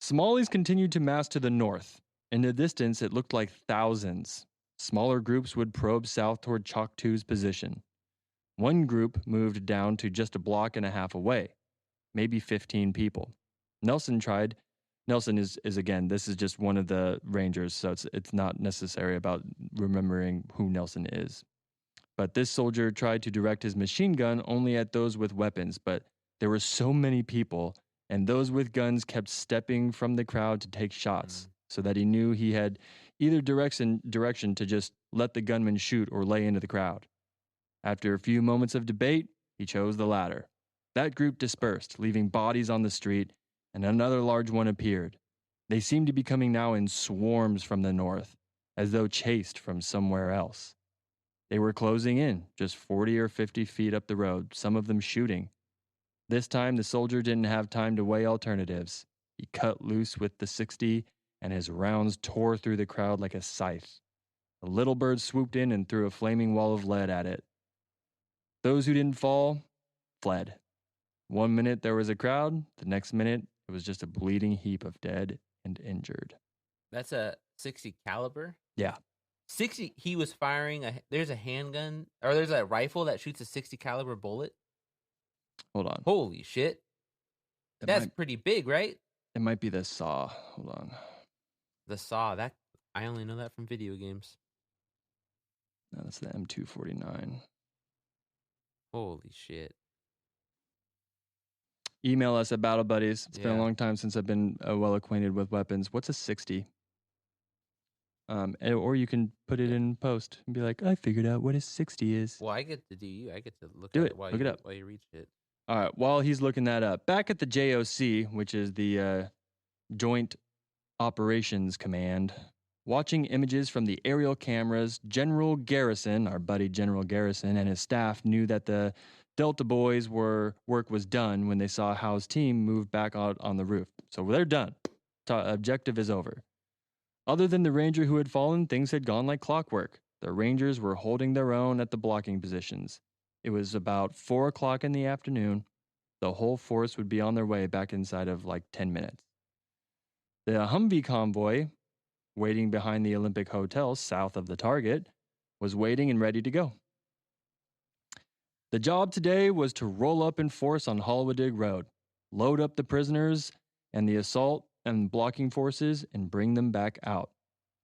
Somalis continued to mass to the north. In the distance, it looked like thousands. Smaller groups would probe south toward Choctaw's position. One group moved down to just a block and a half away, maybe 15 people. Nelson is again, this is just one of the Rangers, so it's not necessary about remembering who Nelson is. But this soldier tried to direct his machine gun only at those with weapons, but there were so many people, and those with guns kept stepping from the crowd to take shots, so that he knew he had either direction to just let the gunman shoot or lay into the crowd. After a few moments of debate, he chose the latter. That group dispersed, leaving bodies on the street, and another large one appeared. They seemed to be coming now in swarms from the north, as though chased from somewhere else. They were closing in, just 40 or 50 feet up the road, some of them shooting. This time, the soldier didn't have time to weigh alternatives. He cut loose with the .60, and his rounds tore through the crowd like a scythe. A little bird swooped in and threw a flaming wall of lead at it. Those who didn't fall fled. 1 minute there was a crowd, the next minute it was just a bleeding heap of dead and injured. That's a .60 caliber? Yeah. 60. He was firing there's a handgun or there's a rifle that shoots a 60 caliber bullet. Hold on. Holy shit. That's pretty big, right? It might be the saw. Hold on. The saw. That I only know that from video games. No, that's the M249. Holy shit. Email us at Battle Buddies. It's been a long time since I've been well acquainted with weapons. What's a 60? Or you can put it in post and be like, I figured out what a 60 is. Well, I get to do you. I get to look do at it. it while look you, it up. while you reach it. All right. While he's looking that up, back at the JOC, which is the Joint Operations Command, watching images from the aerial cameras, General Garrison, our buddy General Garrison, and his staff knew that the Delta boys' work was done when they saw Howe's team move back out on the roof. So they're done. Objective is over. Other than the ranger who had fallen, things had gone like clockwork. The rangers were holding their own at the blocking positions. It was about 4 o'clock in the afternoon. The whole force would be on their way back inside of like 10 minutes. The Humvee convoy, waiting behind the Olympic Hotel south of the target, was waiting and ready to go. The job today was to roll up in force on Holwadig Road, load up the prisoners and the assault and blocking forces, and bring them back out.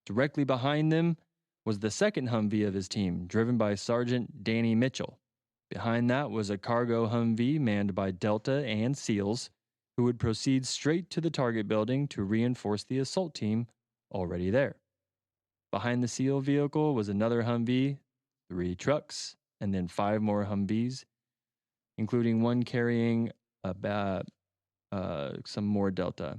Directly behind them was the second Humvee of his team, driven by Sergeant Danny Mitchell. Behind that was a cargo Humvee manned by Delta and SEALs, who would proceed straight to the target building to reinforce the assault team already there. Behind the SEAL vehicle was another Humvee, 3 trucks, and then 5 more Humvees, including one carrying some more Delta.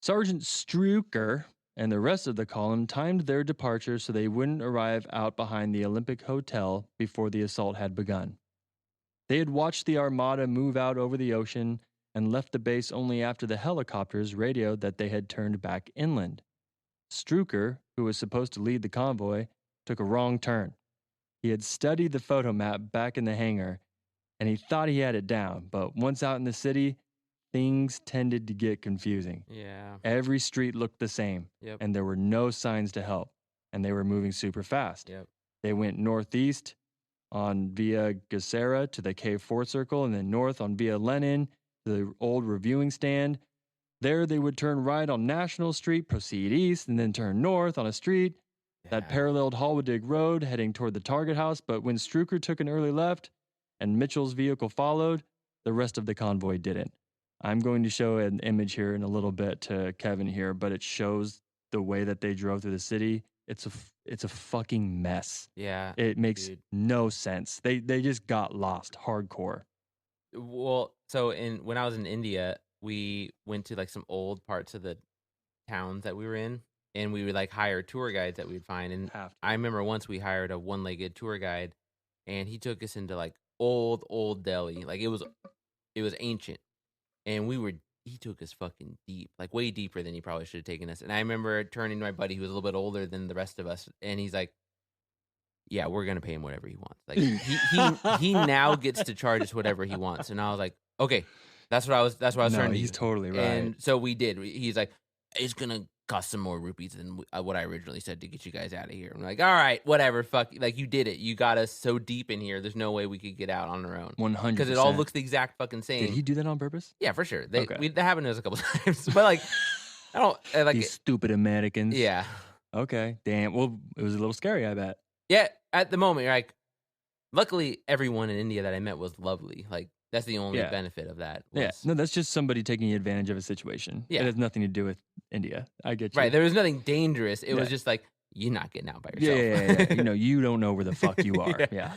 Sergeant Struker and the rest of the column timed their departure so they wouldn't arrive out behind the Olympic Hotel before the assault had begun. They had watched the armada move out over the ocean and left the base only after the helicopters radioed that they had turned back inland. Struker, who was supposed to lead the convoy, took a wrong turn. He had studied the photo map back in the hangar, and he thought he had it down, but once out in the city, things tended to get confusing. Yeah. Every street looked the same, and there were no signs to help, and they were moving super fast. Yep. They went northeast on Via Gesera to the Cave Fort Circle, and then north on Via Lenin to the old reviewing stand. There they would turn right on National Street, proceed east, and then turn north on a street that paralleled Holwadig Road, heading toward the target house. But when Struker took an early left and Mitchell's vehicle followed, the rest of the convoy didn't. I'm going to show an image here in a little bit to Kevin here, but it shows the way that they drove through the city. It's a fucking mess. Yeah. It makes no sense. They just got lost hardcore. Well, so when I was in India, we went to like some old parts of the towns that we were in, and we would like hire tour guides that we'd find. And I remember once we hired a one-legged tour guide, and he took us into like old Delhi. Like it was ancient. And he took us fucking deep, like way deeper than he probably should have taken us. And I remember turning to my buddy who was a little bit older than the rest of us, and he's like, yeah, we're going to pay him whatever he wants. Like he now gets to charge us whatever he wants. And I was like, okay, that's what I was trying to he's do. Totally right. And so we did. He's like, it's going to cost some more rupees than what I originally said to get you guys out of here. I'm like, all right, whatever, fuck. Like, you did it. You got us so deep in here, there's no way we could get out on our own. 100%. Because it all looks the exact fucking same. Did he do that on purpose? Yeah, for sure. That happened to us a couple times. But like, I don't like these stupid Americans. Yeah. Okay. Damn. Well, it was a little scary, I bet. Yeah. At the moment, like, luckily everyone in India that I met was lovely. Like, that's the only benefit of that. No, that's just somebody taking advantage of a situation. Yeah. It has nothing to do with India. I get you. Right. There was nothing dangerous. It was just like, you're not getting out by yourself. Yeah. You don't know where the fuck you are. Yeah.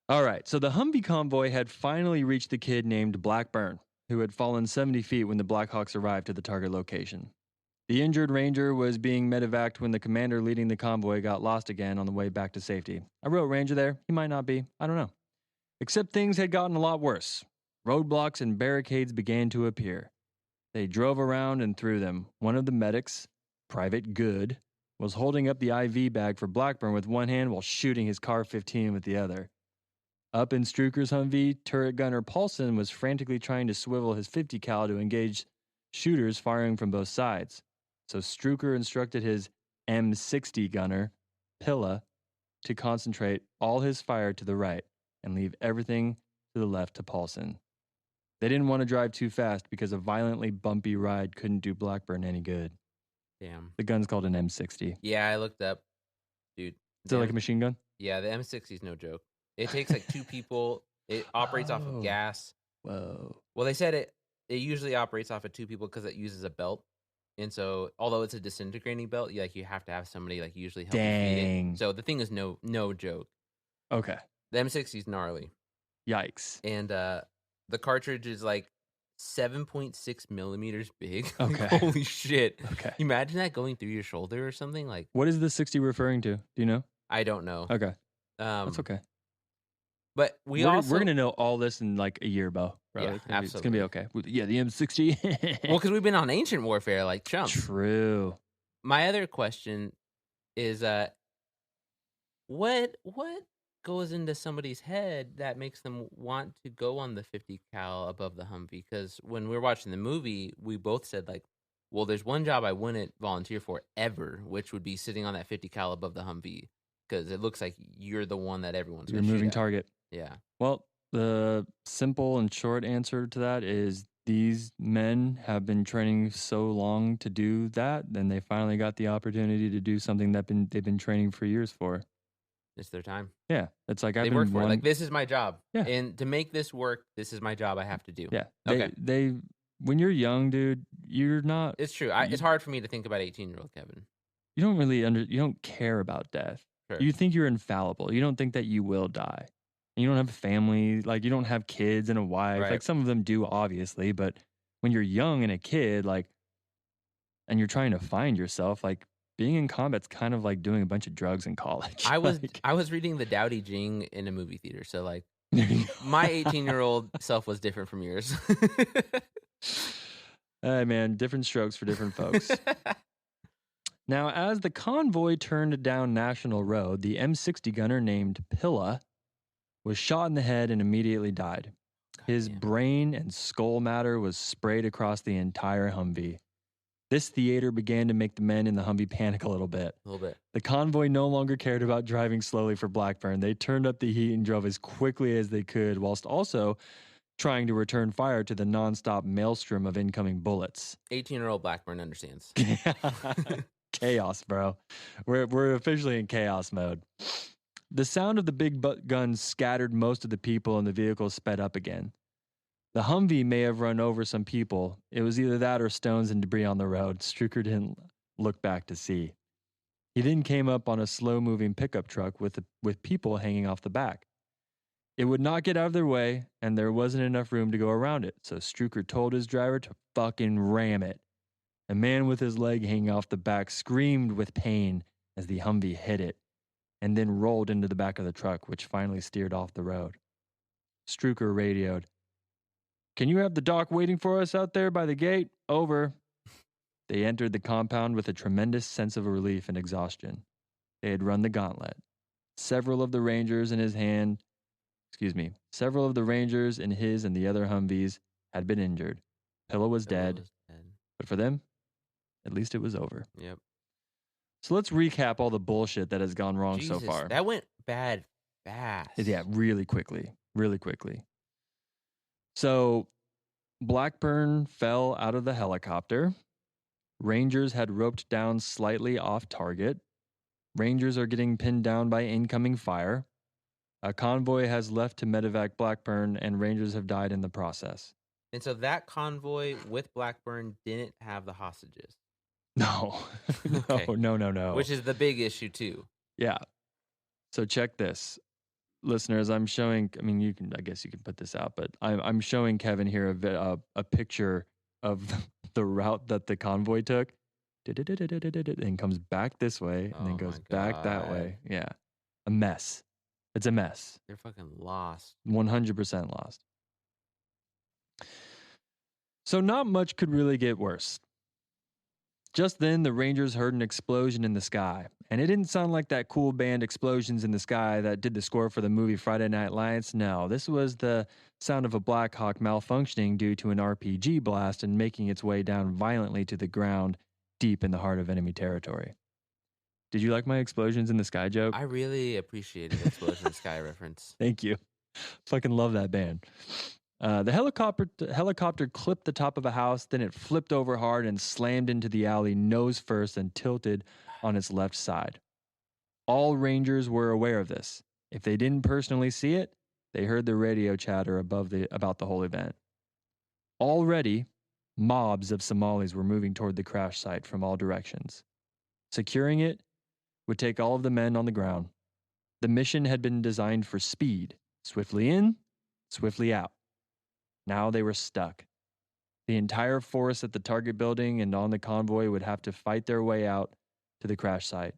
All right. So the Humvee convoy had finally reached the kid named Blackburn, who had fallen 70 feet when the Blackhawks arrived at the target location. The injured ranger was being medevaced when the commander leading the convoy got lost again on the way back to safety. I wrote ranger there. He might not be. I don't know. Except things had gotten a lot worse. Roadblocks and barricades began to appear. They drove around and through them. One of the medics, Private Good, was holding up the IV bag for Blackburn with one hand while shooting his Car 15 with the other. Up in Struker's Humvee, turret gunner Paulson was frantically trying to swivel his 50 cal to engage shooters firing from both sides. So Strucker instructed his M60 gunner, Pilla, to concentrate all his fire to the right and leave everything to the left to Paulson. They didn't want to drive too fast because a violently bumpy ride couldn't do Blackburn any good. Damn. The gun's called an M60. Yeah, I looked up. Dude. Is it like a machine gun? Yeah, the M60 is no joke. It takes like 2 people. It operates off of gas. Whoa. Well, they said it usually operates off of 2 people because it uses a belt. And so, although it's a disintegrating belt, you have to have somebody like usually help you feed it. So the thing is no joke. Okay. The M60 is gnarly. Yikes. And the cartridge is like 7.6 millimeters big. Okay. Like, holy shit. Okay. Imagine that going through your shoulder or something. Like, what is the 60 referring to? Do you know? I don't know. Okay. That's okay. But we're going to know all this in like a year, Bo. Yeah, absolutely. It's going to be okay. Yeah, the M60. Well, because we've been on ancient warfare like chumps. True. My other question is, what goes into somebody's head that makes them want to go on the 50 cal above the Humvee? Because when we were watching the movie, we both said like, well, there's one job I wouldn't volunteer for ever, which would be sitting on that 50 cal above the Humvee, because it looks like you're the one that everyone's You're a moving target. Yeah. Well, the simple and short answer to that is these men have been training so long to do that, then they finally got the opportunity to do something that they've been training for years for. It's their time. Yeah. It's like they work for it. Like, this is my job. Yeah. And to make this work, this is my job I have to do. Yeah. Okay. When you're young, dude, you're not... It's true. It's hard for me to think about 18-year-old Kevin. You don't really you don't care about death. Sure. You think you're infallible. You don't think that you will die. You don't have a family. Like, you don't have kids and a wife. Right. Like, some of them do, obviously. But when you're young and a kid, like, and you're trying to find yourself, like, being in combat's kind of like doing a bunch of drugs in college. I was reading the Dowdy Jing in a movie theater, so like my 18-year-old self was different from yours. Hey man, different strokes for different folks. Now, as the convoy turned down National Road, the M60 gunner named Pilla was shot in the head and immediately died. His brain and skull matter was sprayed across the entire Humvee. This theater began to make the men in the Humvee panic a little bit. The convoy no longer cared about driving slowly for Blackburn. They turned up the heat and drove as quickly as they could, whilst also trying to return fire to the nonstop maelstrom of incoming bullets. 18-year-old Blackburn understands. Chaos, bro. We're officially in chaos mode. The sound of the big guns scattered most of the people, and the vehicle sped up again. The Humvee may have run over some people. It was either that or stones and debris on the road. Strucker didn't look back to see. He then came up on a slow-moving pickup truck with people hanging off the back. It would not get out of their way, and there wasn't enough room to go around it, so Strucker told his driver to fucking ram it. A man with his leg hanging off the back screamed with pain as the Humvee hit it, and then rolled into the back of the truck, which finally steered off the road. Strucker radioed, "Can you have the doc waiting for us out there by the gate? Over." They entered the compound with a tremendous sense of relief and exhaustion. They had run the gauntlet. Several of the Rangers in his and the other Humvees had been injured. Pilla was dead. But for them, at least it was over. Yep. So let's recap all the bullshit that has gone wrong Jesus, so far. That went bad fast. Yeah, really quickly. So Blackburn fell out of the helicopter. Rangers had roped down slightly off target. Rangers are getting pinned down by incoming fire. A convoy has left to medevac Blackburn, and Rangers have died in the process. And so that convoy with Blackburn didn't have the hostages. No. Okay. No. Which is the big issue too. Yeah. So check this. Listeners, I'm showing, I guess you can put this out, but I'm showing Kevin here a picture of the route that the convoy took. And comes back this way and then goes back that way. Yeah. A mess. It's a mess. They're fucking lost. 100% lost. So not much could really get worse. Just then, the Rangers heard an explosion in the sky. And it didn't sound like that cool band Explosions in the Sky that did the score for the movie Friday Night Lights. No, this was the sound of a Black Hawk malfunctioning due to an RPG blast and making its way down violently to the ground deep in the heart of enemy territory. Did you like my explosions in the sky joke? I really appreciated the explosion in the sky reference. Thank you. Fucking love that band. The helicopter clipped the top of a house, then it flipped over hard and slammed into the alley nose first and tilted on its left side. All Rangers were aware of this. If they didn't personally see it, they heard the radio chatter about the whole event. Already, mobs of Somalis were moving toward the crash site from all directions. Securing it would take all of the men on the ground. The mission had been designed for speed, swiftly in, swiftly out. Now they were stuck. The entire force at the target building and on the convoy would have to fight their way out to the crash site.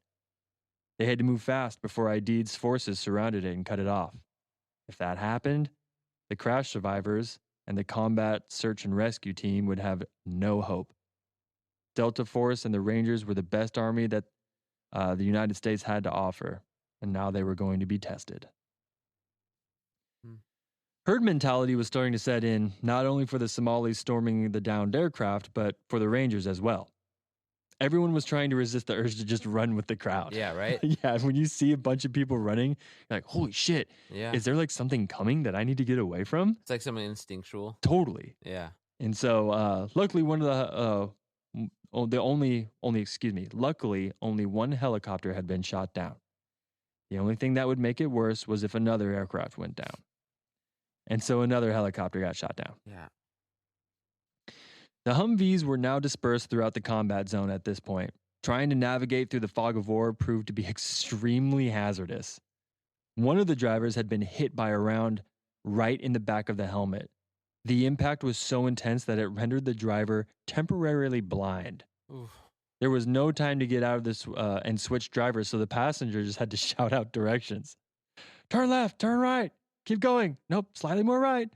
They had to move fast before Aidid's forces surrounded it and cut it off. If that happened, the crash survivors and the combat search and rescue team would have no hope. Delta Force and the Rangers were the best army that the United States had to offer, and now they were going to be tested. Herd mentality was starting to set in, not only for the Somalis storming the downed aircraft, but for the Rangers as well. Everyone was trying to resist the urge to just run with the crowd. Yeah, right? Yeah, when you see a bunch of people running, you're like, holy shit, yeah. Is there like something coming that I need to get away from? It's like something instinctual. Totally. Yeah. And so, luckily, luckily, only one helicopter had been shot down. The only thing that would make it worse was if another aircraft went down. And so another helicopter got shot down. Yeah. The Humvees were now dispersed throughout the combat zone at this point. Trying to navigate through the fog of war proved to be extremely hazardous. One of the drivers had been hit by a round right in the back of the helmet. The impact was so intense that it rendered the driver temporarily blind. Oof. There was no time to get out of this and switch drivers, so the passenger just had to shout out directions. Turn left, turn right, keep going. Nope, slightly more right.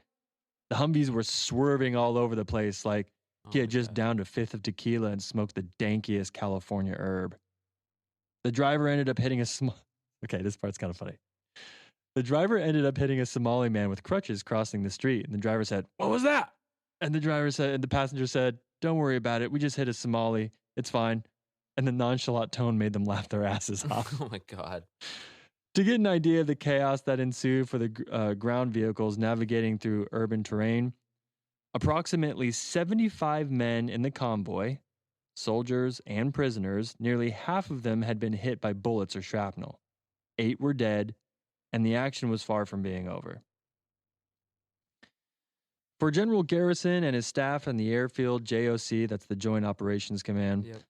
The Humvees were swerving all over the place like he had just downed a fifth of tequila and smoked the dankiest California herb. The driver ended up hitting Okay, this part's kind of funny. The driver ended up hitting a Somali man with crutches crossing the street, and the driver said, "What was that?" And the passenger said, "Don't worry about it. We just hit a Somali. It's fine." And the nonchalant tone made them laugh their asses off. Oh my God. To get an idea of the chaos that ensued for the ground vehicles navigating through urban terrain, approximately 75 men in the convoy, soldiers and prisoners, nearly half of them had been hit by bullets or shrapnel. 8 were dead, and the action was far from being over. For General Garrison and his staff in the airfield JOC, that's the Joint Operations Command,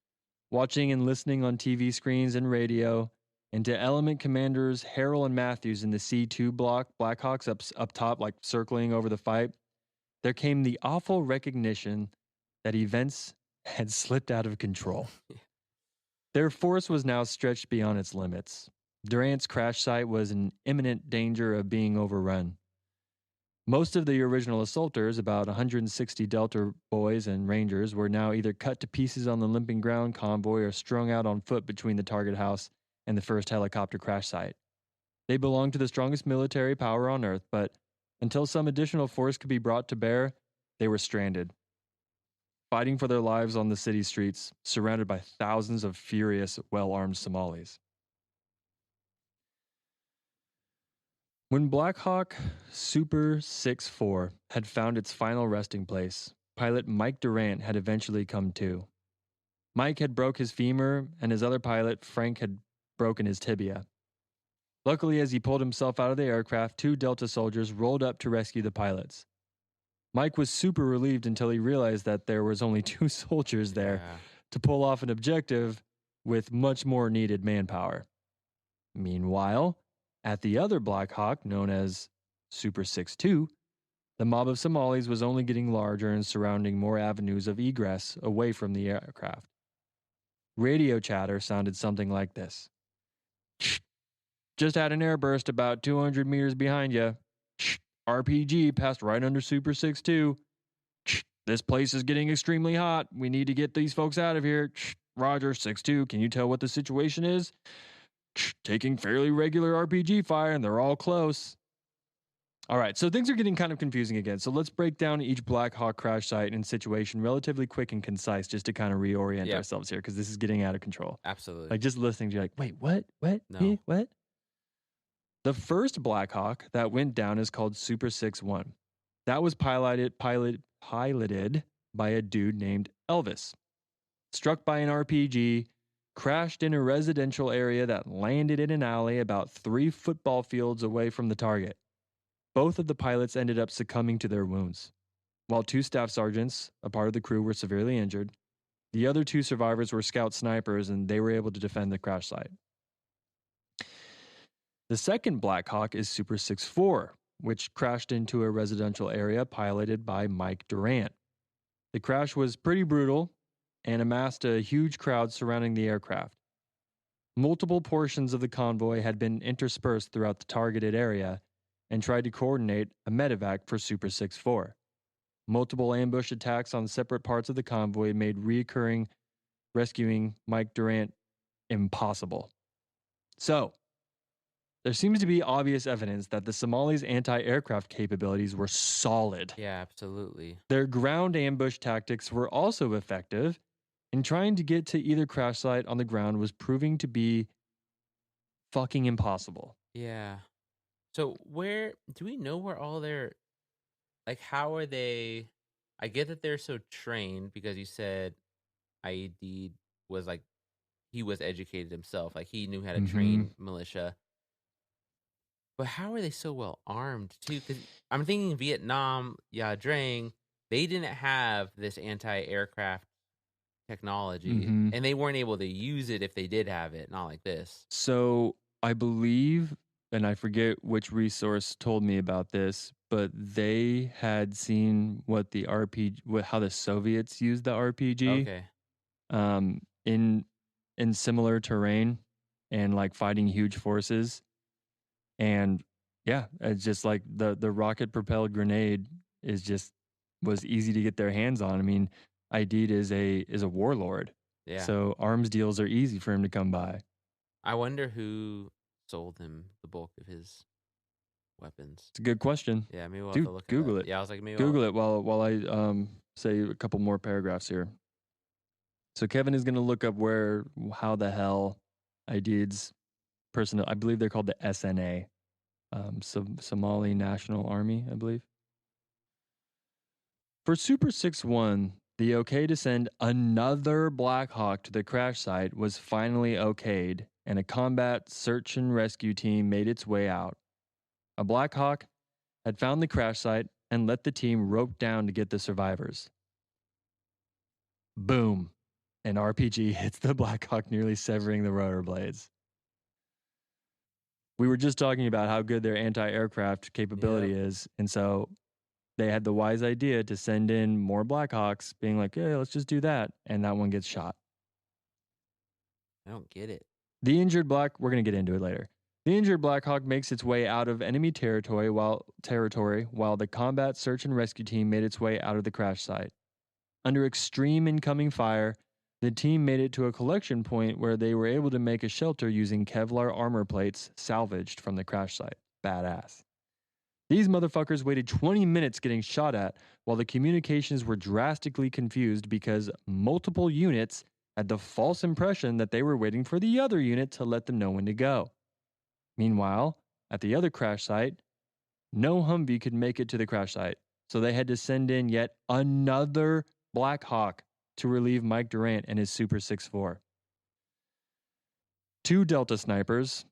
watching and listening on TV screens and radio, and to element commanders Harrell and Matthews in the C2 block, Blackhawks up top, like circling over the fight, there came the awful recognition that events had slipped out of control. Their force was now stretched beyond its limits. Durant's crash site was in imminent danger of being overrun. Most of the original assaulters, about 160 Delta boys and Rangers, were now either cut to pieces on the limping ground convoy or strung out on foot between the target house and the first helicopter crash site. They belonged to the strongest military power on Earth, but until some additional force could be brought to bear, they were stranded, fighting for their lives on the city streets, surrounded by thousands of furious, well-armed Somalis. When Black Hawk Super 6-4 had found its final resting place, pilot Mike Durant had eventually come to. Mike had broke his femur, and his other pilot, Frank, had broken his tibia. Luckily, as he pulled himself out of the aircraft, 2 Delta soldiers rolled up to rescue the pilots. Mike was super relieved until he realized that there was only 2 soldiers there to pull off an objective with much more needed manpower. Meanwhile, at the other Black Hawk, known as Super 6-2, the mob of Somalis was only getting larger and surrounding more avenues of egress away from the aircraft. Radio chatter sounded something like this. Just had an airburst about 200 meters behind you. RPG passed right under Super 6-2. This place is getting extremely hot. We need to get these folks out of here. Roger, 6-2, can you tell what the situation is? Taking fairly regular RPG fire, and they're all close. All right, so things are getting kind of confusing again. So let's break down each Black Hawk crash site and situation relatively quick and concise just to kind of reorient ourselves here because this is getting out of control. Absolutely. Like just listening to you like, wait, what? No. Eh, what? The first Black Hawk that went down is called Super 6-1. That was piloted by a dude named Elvis. Struck by an RPG, crashed in a residential area that landed in an alley about 3 football fields away from the target. Both of the pilots ended up succumbing to their wounds. While 2 staff sergeants, a part of the crew, were severely injured, the other 2 survivors were scout snipers and they were able to defend the crash site. The second Black Hawk is Super 6-4, which crashed into a residential area piloted by Mike Durant. The crash was pretty brutal and amassed a huge crowd surrounding the aircraft. Multiple portions of the convoy had been interspersed throughout the targeted area and tried to coordinate a medevac for Super 6-4. Multiple ambush attacks on separate parts of the convoy made rescuing Mike Durant impossible. So, there seems to be obvious evidence that the Somalis' anti-aircraft capabilities were solid. Yeah, absolutely. Their ground ambush tactics were also effective, and trying to get to either crash site on the ground was proving to be fucking impossible. Yeah. So where do we know where all their, like, how are they? I get that they're so trained because you said IED was like, he was educated himself, like he knew how to train militia. But how are they so well armed too? Because I'm thinking Vietnam, Ia Drang, they didn't have this anti-aircraft technology, and they weren't able to use it if they did have it. Not like this. So I believe, and I forget which resource told me about this, but they had seen what the RPG, how the Soviets used the RPG. Okay. In similar terrain and like fighting huge forces. And yeah, it's just like the rocket propelled grenade was easy to get their hands on. I mean, Aidid is a warlord. Yeah. So arms deals are easy for him to come by. I wonder who sold him the bulk of his weapons. It's a good question. Yeah, maybe we'll Dude, have to look at Google that. it. Yeah, I was like, maybe Google it while I say a couple more paragraphs here. So Kevin is going to look up how the hell Aidid's personnel, I believe they're called the SNA, Somali National Army, I believe. For Super 6-1, the okay to send another Black Hawk to the crash site was finally okayed, and a combat search and rescue team made its way out. A Black Hawk had found the crash site and let the team rope down to get the survivors. Boom. An RPG hits the Black Hawk, nearly severing the rotor blades. We were just talking about how good their anti-aircraft capability is, and so they had the wise idea to send in more Black Hawks, being like, "Hey, let's just do that," and that one gets shot. I don't get it. We're going to get into it later. The injured Black Hawk makes its way out of enemy territory while the combat search and rescue team made its way out of the crash site. Under extreme incoming fire, the team made it to a collection point where they were able to make a shelter using Kevlar armor plates salvaged from the crash site. Badass. These motherfuckers waited 20 minutes getting shot at while the communications were drastically confused because multiple units had the false impression that they were waiting for the other unit to let them know when to go. Meanwhile, at the other crash site, no Humvee could make it to the crash site, so they had to send in yet another Black Hawk to relieve Mike Durant and his Super 6-4. 2 Delta snipers,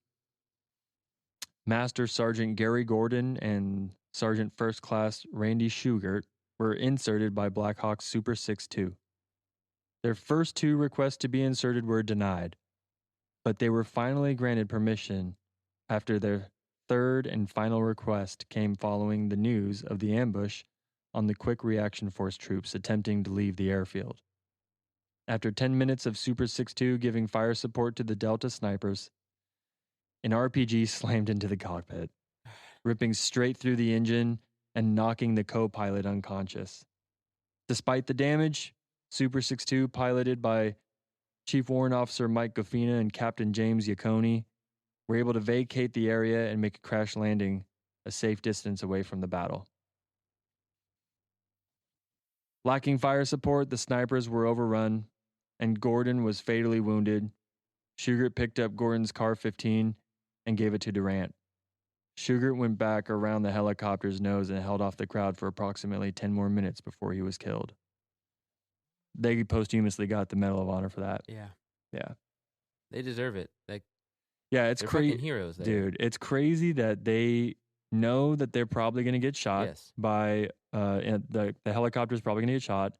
Master Sergeant Gary Gordon and Sergeant First Class Randy Schugert, were inserted by Black Hawk Super 6-2. Their first 2 requests to be inserted were denied, but they were finally granted permission after their third and final request came following the news of the ambush on the Quick Reaction Force troops attempting to leave the airfield. After 10 minutes of Super 6-2 giving fire support to the Delta snipers, an RPG slammed into the cockpit, ripping straight through the engine and knocking the co-pilot unconscious. Despite the damage, Super 6-2, piloted by Chief Warrant Officer Mike Goffina and Captain James Iaconi, were able to vacate the area and make a crash landing a safe distance away from the battle. Lacking fire support, the snipers were overrun, and Gordon was fatally wounded. Shugart picked up Gordon's Car-15 and gave it to Durant. Shugart went back around the helicopter's nose and held off the crowd for approximately 10 more minutes before he was killed. They posthumously got the Medal of Honor for that. Yeah. Yeah. They deserve it. Like, yeah, it's they're crazy. fucking heroes there. Dude, it's crazy that they know that they're probably going to get shot by the helicopter's probably going to get shot.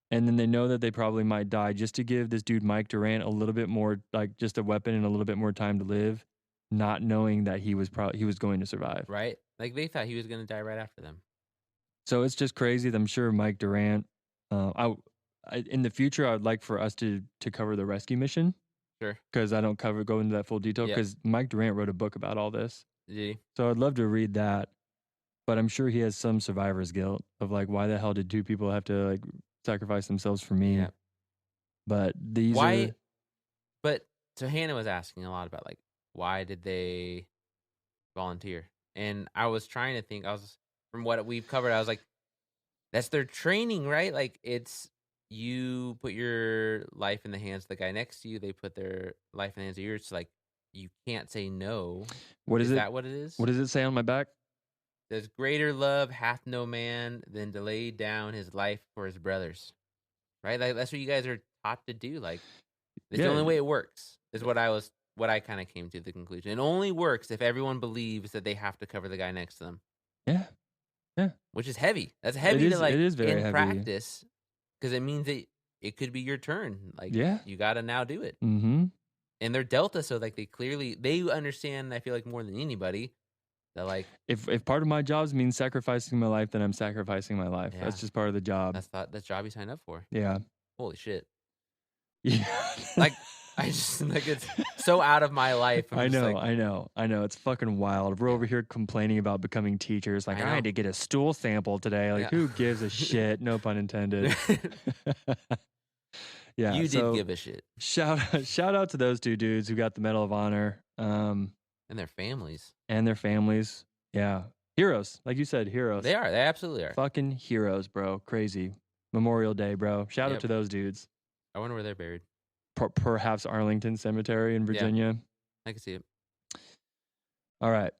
And then they know that they probably might die just to give this dude Mike Durant a little bit more, like just a weapon and a little bit more time to live, not knowing that he was going to survive. Right? Like they thought he was going to die right after them. So it's just crazy. I'm sure Mike Durant, in the future, I would like for us to cover the rescue mission. Sure. Because I don't go into that full detail because Mike Durant wrote a book about all this. Did he? So I'd love to read that. But I'm sure he has some survivor's guilt of like, why the hell did two people have to like sacrifice themselves for me? Yeah. But But so Hannah was asking a lot about like, why did they volunteer? And I was trying to think, from what we've covered, I was like, that's their training, right? Like it's, you put your life in the hands of the guy next to you. They put their life in the hands of yours. It's like, you can't say no. Is that what it is? What does it say on my back? There's greater love hath no man than to lay down his life for his brothers. Right? Like, that's what you guys are taught to do. Like, it's the only way it works, is what I kind of came to the conclusion. It only works if everyone believes that they have to cover the guy next to them. Yeah. Yeah. Which is heavy. That's heavy to like it is very in heavy. practice, because it means that it could be your turn. Like, you got to now do it. Mm-hmm. And they're Delta, so like they understand, I feel like, more than anybody, that like, if part of my job means sacrificing my life, then I'm sacrificing my life. Yeah. That's just part of the job. That's the job you signed up for. Yeah. Holy shit. Yeah. Like, I just like, it's so out of my life. I know. It's fucking wild. We're over here complaining about becoming teachers. Like, I had to get a stool sample today. Like, who gives a shit? No pun intended. Yeah, you did give a shit. Shout out to those two dudes who got the Medal of Honor. And their families. Yeah. Heroes. Like you said, heroes. They are. They absolutely are. Fucking heroes, bro. Crazy. Memorial Day, bro. Shout out to those dudes. I wonder where they're buried. Perhaps Arlington Cemetery in Virginia. I can see it. All right.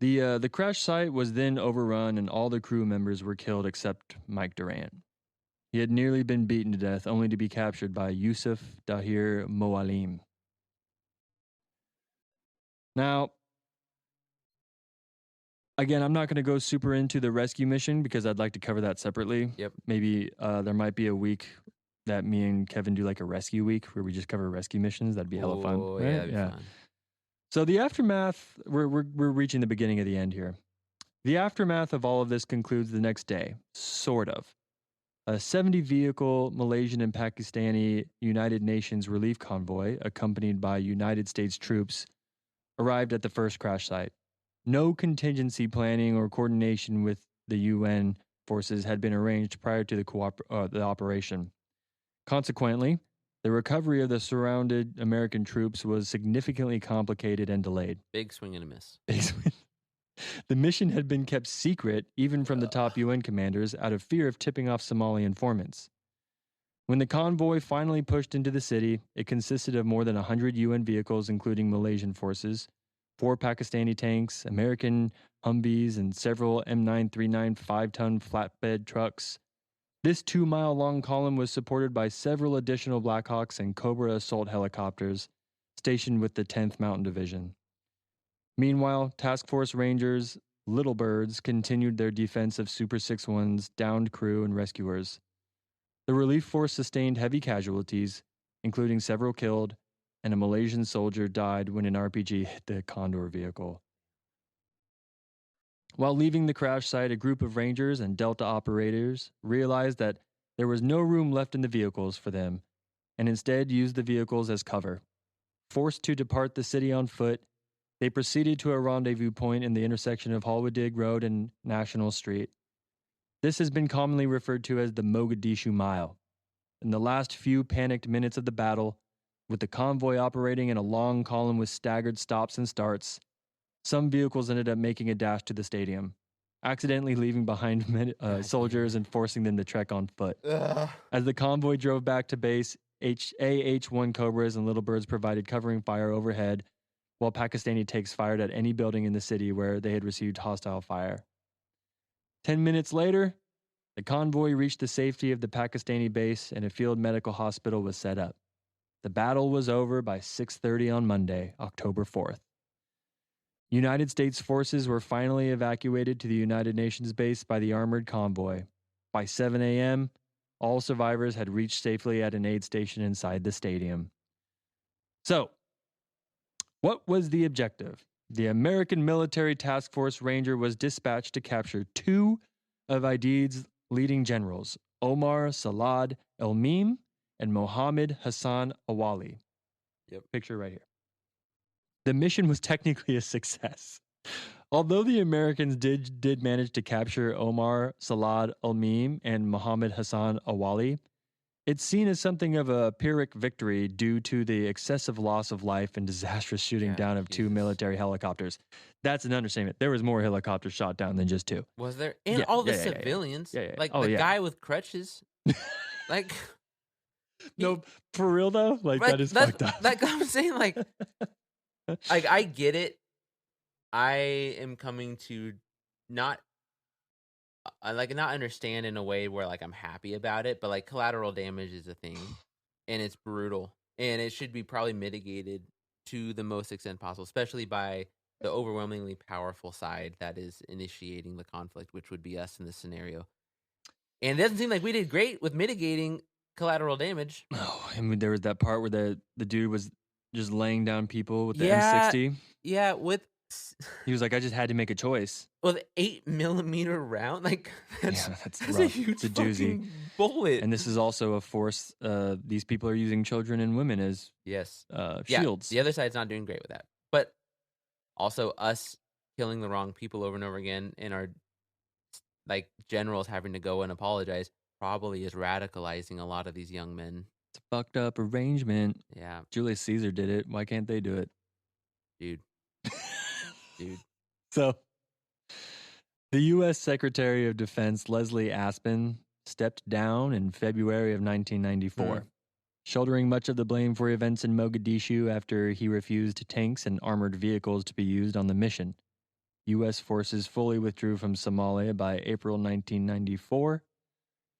The crash site was then overrun and all the crew members were killed except Mike Durant. He had nearly been beaten to death, only to be captured by Yusuf Dahir Moalim. Now, again, I'm not going to go super into the rescue mission because I'd like to cover that separately. Yep. Maybe there might be a week that me and Kevin do like a rescue week where we just cover rescue missions. That'd be hella fun. Oh, yeah, that'd be fun. So the aftermath, we're reaching the beginning of the end here. The aftermath of all of this concludes the next day, sort of. A 70-vehicle Malaysian and Pakistani United Nations relief convoy, accompanied by United States troops, arrived at the first crash site. No contingency planning or coordination with the UN forces had been arranged prior to the operation. Consequently, the recovery of the surrounded American troops was significantly complicated and delayed. Big swing and a miss. The mission had been kept secret even from the top UN commanders out of fear of tipping off Somali informants. When the convoy finally pushed into the city, it consisted of more than 100 UN vehicles, including Malaysian forces, 4 Pakistani tanks, American Humvees, and several M939 5-ton flatbed trucks. This 2-mile-long column was supported by several additional Blackhawks and Cobra assault helicopters stationed with the 10th Mountain Division. Meanwhile, Task Force Rangers, Little Birds, continued their defense of Super 6-1's downed crew and rescuers. The relief force sustained heavy casualties, including several killed, and a Malaysian soldier died when an RPG hit the Condor vehicle. While leaving the crash site, a group of Rangers and Delta operators realized that there was no room left in the vehicles for them, and instead used the vehicles as cover. Forced to depart the city on foot, they proceeded to a rendezvous point in the intersection of Holwodig Road and National Street. This has been commonly referred to as the Mogadishu Mile. In the last few panicked minutes of the battle, with the convoy operating in a long column with staggered stops and starts, some vehicles ended up making a dash to the stadium, accidentally leaving behind soldiers and forcing them to trek on foot. Ugh. As the convoy drove back to base, AH-1 Cobras and Little Birds provided covering fire overhead, while Pakistani tanks fired at any building in the city where they had received hostile fire. 10 minutes later, the convoy reached the safety of the Pakistani base and a field medical hospital was set up. The battle was over by 6:30 on Monday, October 4th. United States forces were finally evacuated to the United Nations base by the armored convoy. By 7 a.m., all survivors had reached safely at an aid station inside the stadium. So, what was the objective? The American Military Task Force Ranger was dispatched to capture 2 of ID's leading generals, Omar Salad El-Mim and Mohammed Hassan Awali. Yep. Picture right here. The mission was technically a success. Although the Americans did manage to capture Omar Salad El-Mim and Mohammed Hassan Awali, it's seen as something of a Pyrrhic victory due to the excessive loss of life and disastrous shooting down of 2 military helicopters. That's an understatement. There was more helicopters shot down than just 2. Was there? And all the civilians. Like the guy with crutches. Like... No, for real though? Like that is fucked up. Like I'm saying, like I get it. I am coming to not understand in a way where like I'm happy about it, but like collateral damage is a thing and it's brutal and it should be probably mitigated to the most extent possible, especially by the overwhelmingly powerful side that is initiating the conflict, which would be us in this scenario. And it doesn't seem like we did great with mitigating collateral damage. Oh, I mean, there was that part where the dude was just laying down people with the M60. Yeah, he was like, I just had to make a choice. With 8mm round, like that's a huge it's a doozy bullet. And this is also a force. These people are using children and women as shields. The other side's not doing great with that, but also us killing the wrong people over and over again, and our like generals having to go and apologize. Probably is radicalizing a lot of these young men. It's a fucked up arrangement. Yeah. Julius Caesar did it. Why can't they do it? Dude. So, the U.S. Secretary of Defense Leslie Aspen stepped down in February of 1994, shouldering much of the blame for events in Mogadishu after he refused tanks and armored vehicles to be used on the mission. U.S. forces fully withdrew from Somalia by April 1994.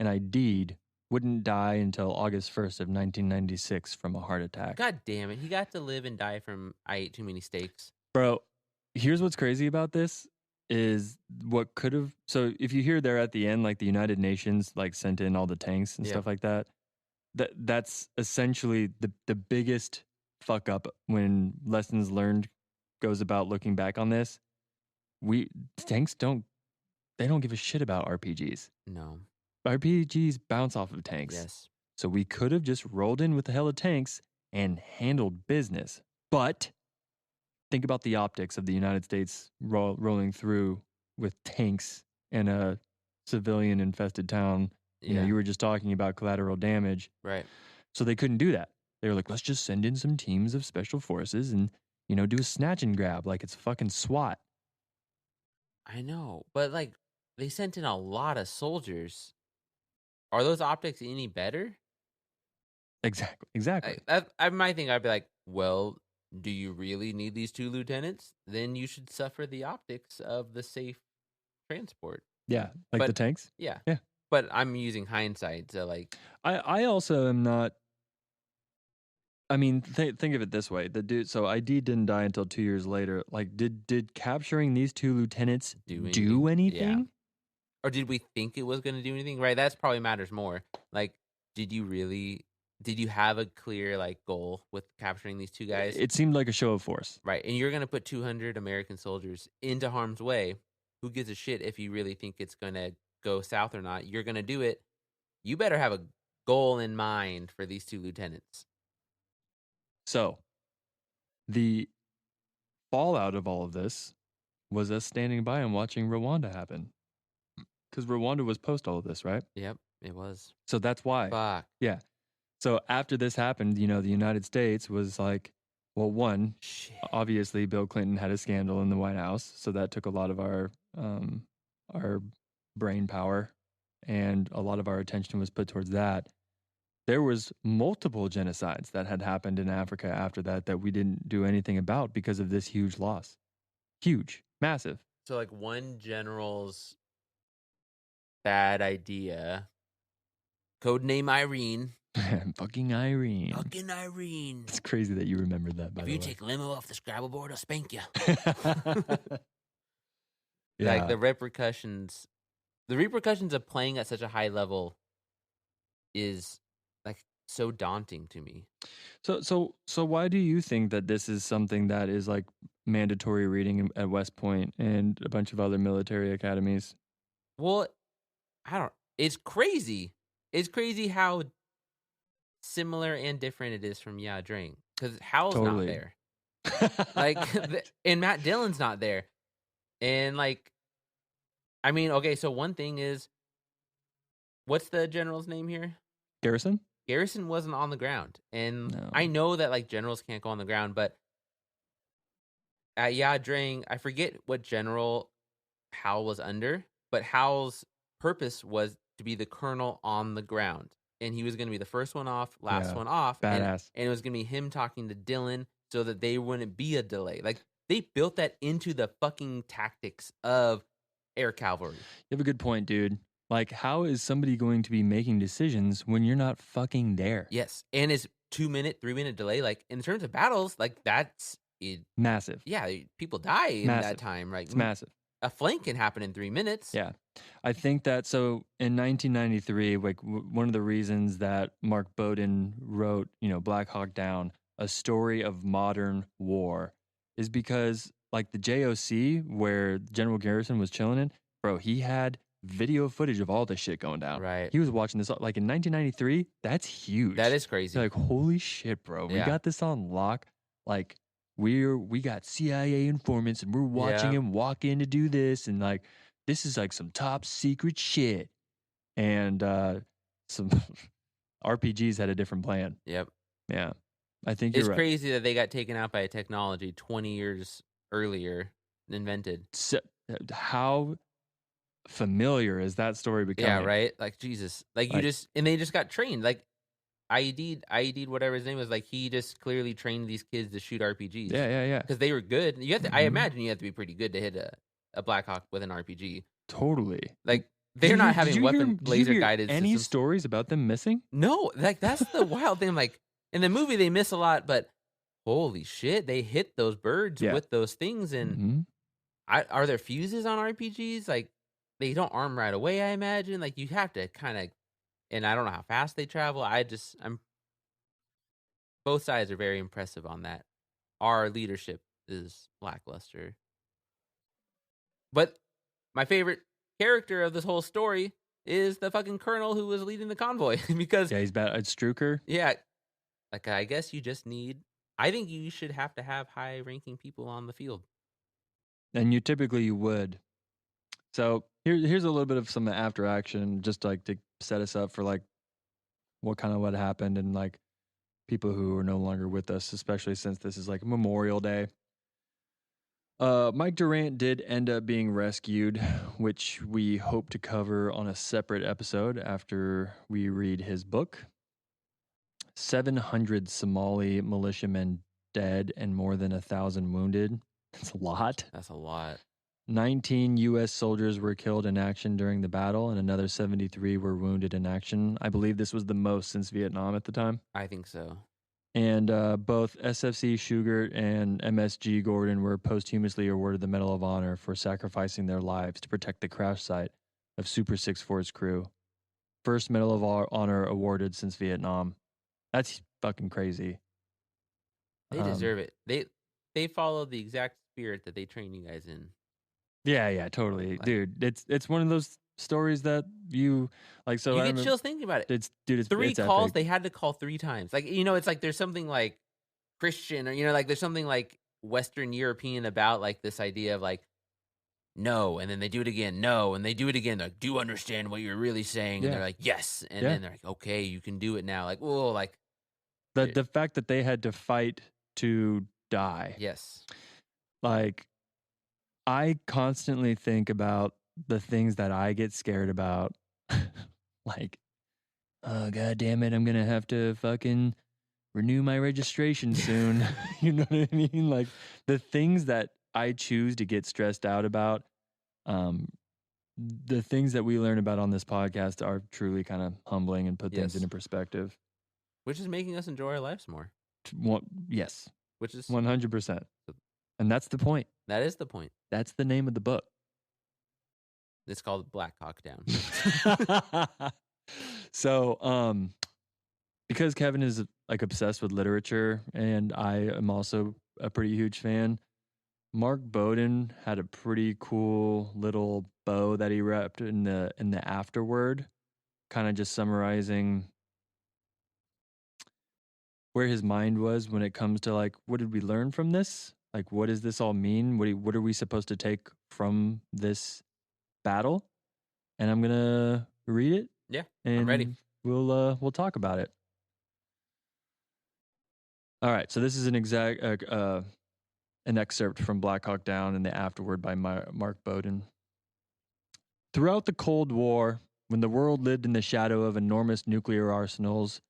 And Aidid wouldn't die until August 1st of 1996 from a heart attack. God damn it. He got to live and die from I ate too many steaks. Bro, here's what's crazy about this is what could have... So if you hear there at the end, like the United Nations like sent in all the tanks and stuff like that, that's essentially the biggest fuck up when lessons learned goes about looking back on this. Tanks don't give a shit about RPGs. No. RPGs bounce off of tanks. Yes. So we could have just rolled in with a hell of tanks and handled business. But think about the optics of the United States rolling through with tanks in a civilian-infested town. You know, you were just talking about collateral damage. Right. So they couldn't do that. They were like, let's just send in some teams of special forces and, do a snatch and grab like it's fucking SWAT. I know. But, like, they sent in a lot of soldiers. Are those optics any better? Exactly. I might think I'd be like, well, do you really need these 2 lieutenants? Then you should suffer the optics of the safe transport. Yeah, the tanks? Yeah. Yeah. But I'm using hindsight to like... I also am not... I mean, think of it this way. The dude, so ID didn't die until 2 years later. Like, did capturing these 2 lieutenants do anything? Yeah. Or did we think it was going to do anything? Right, that's probably matters more. Like, did you have a clear, like, goal with capturing these 2 guys? It seemed like a show of force. Right, and you're going to put 200 American soldiers into harm's way. Who gives a shit if you really think it's going to go south or not? You're going to do it. You better have a goal in mind for these 2 lieutenants. So, the fallout of all of this was us standing by and watching Rwanda happen. Because Rwanda was post all of this, right? Yep, it was. So that's why. Fuck. Yeah. So after this happened, the United States was like, Well, one, Shit. obviously Bill Clinton had a scandal in the White House, so that took a lot of our brain power, and a lot of our attention was put towards that. There was multiple genocides that had happened in Africa after that we didn't do anything about because of this huge loss. Huge, massive. So like one general's bad idea, codename Irene. Fucking Irene. Fucking Irene. It's crazy that you remembered that, by If the you way. take limo off the Scrabble board, I'll spank you. Yeah. Like the repercussions of playing at such a high level is like so daunting to me. So why do you think that this is something that is like mandatory reading at West Point and a bunch of other military academies? Well, it's crazy. It's crazy how similar and different it is from Ia Drang, because Hal's Totally. not there. Like, and Matt Dillon's not there. And like, I mean, okay, so one thing is, what's the general's name here? Garrison? Garrison wasn't on the ground. And No. I know that like generals can't go on the ground, but at Ia Drang, I forget what general Hal was under, but Hal's purpose was to be the colonel on the ground. And he was going to be the first one off, last one off. Badass. And it was going to be him talking to Dillon so that they wouldn't be a delay. Like, they built that into the fucking tactics of air cavalry. You have a good point, dude. Like, how is somebody going to be making decisions when you're not fucking there? Yes. And it's 2-minute, 3-minute delay. Like, in terms of battles, like, that's it. Massive. Yeah, people die in that time, right? It's massive. A flank can happen in 3 minutes. Yeah. I think that, so in 1993, like one of the reasons that Mark Bowden wrote, Black Hawk Down, a story of modern war, is because like the JOC where General Garrison was chilling in, bro, he had video footage of all this shit going down. Right. He was watching this like in 1993. That's huge. That is crazy. Like, holy shit, bro. We got this on lock. Like, we got CIA informants and we're watching him walk in to do this, and like this is like some top secret shit. And some RPGs had a different plan. Yep. Yeah. I think it's you're right. crazy that they got taken out by a technology 20 years earlier invented. So, how familiar is that story becoming? Yeah, right? Like, Jesus. Like, and they just got trained. Like, IED, whatever his name was, like, he just clearly trained these kids to shoot RPGs. Yeah. Because they were good. You have to, I imagine you have to be pretty good to hit a Black Hawk with an RPG. Totally. Like, they're not having laser guided any systems. stories about them missing? No, like, that's the wild thing. Like, in the movie, they miss a lot, but holy shit, they hit those birds with those things. And are there fuses on RPGs? Like, they don't arm right away, I imagine. Like, you have to kind of, and I don't know how fast they travel. Both sides are very impressive on that. Our leadership is lackluster. But my favorite character of this whole story is the fucking colonel who was leading the convoy. Because he's bad. It's Strucker. Yeah. Like, I guess you just I think you should have to have high-ranking people on the field. And you would. So here's a little bit of some after action, just like to set us up for like what happened and like people who are no longer with us, especially since this is like Memorial Day. Mike Durant did end up being rescued, which we hope to cover on a separate episode after we read his book. 700 Somali militiamen dead and more than 1,000 wounded. That's a lot. That's a lot. 19 U.S. soldiers were killed in action during the battle, and another 73 were wounded in action. I believe this was the most since Vietnam at the time. I think so. And both SFC Shugart and MSG Gordon were posthumously awarded the Medal of Honor for sacrificing their lives to protect the crash site of Super 6-4's crew. First Medal of Honor awarded since Vietnam. That's fucking crazy. They deserve it. They followed the exact spirit that they trained you guys in. Yeah, totally, dude. It's one of those stories that you like. So you get chills thinking about it. It's 3 calls. epic. They had to call 3 times. Like, it's like there's something like Christian, or like there's something like Western European about like this idea of like no, and then they do it again, no, and they do it again. Like, do you understand what you're really saying? And they're like, yes, and then they're like, okay, you can do it now. Like, whoa, like the fact that they had to fight to die. Yes. Like, I constantly think about the things that I get scared about. Like, oh, God damn it, I'm going to have to fucking renew my registration soon. You know what I mean? Like, the things that I choose to get stressed out about, the things that we learn about on this podcast are truly kind of humbling and put things into perspective. Which is making us enjoy our lives more. Yes. Which is 100%. And that's the point. That is the point. That's the name of the book. It's called Black Hawk Down. So, because Kevin is like obsessed with literature, and I am also a pretty huge fan, Mark Bowden had a pretty cool little bow that he wrapped in the Afterword, kind of just summarizing where his mind was when it comes to like, what did we learn from this? Like, what does this all mean? What are we supposed to take from this battle? And I'm gonna read it. Yeah, and I'm ready. We'll talk about it. All right, so this is an excerpt from Black Hawk Down and the Afterword by Mark Bowden. Throughout the Cold War, when the world lived in the shadow of enormous nuclear arsenals,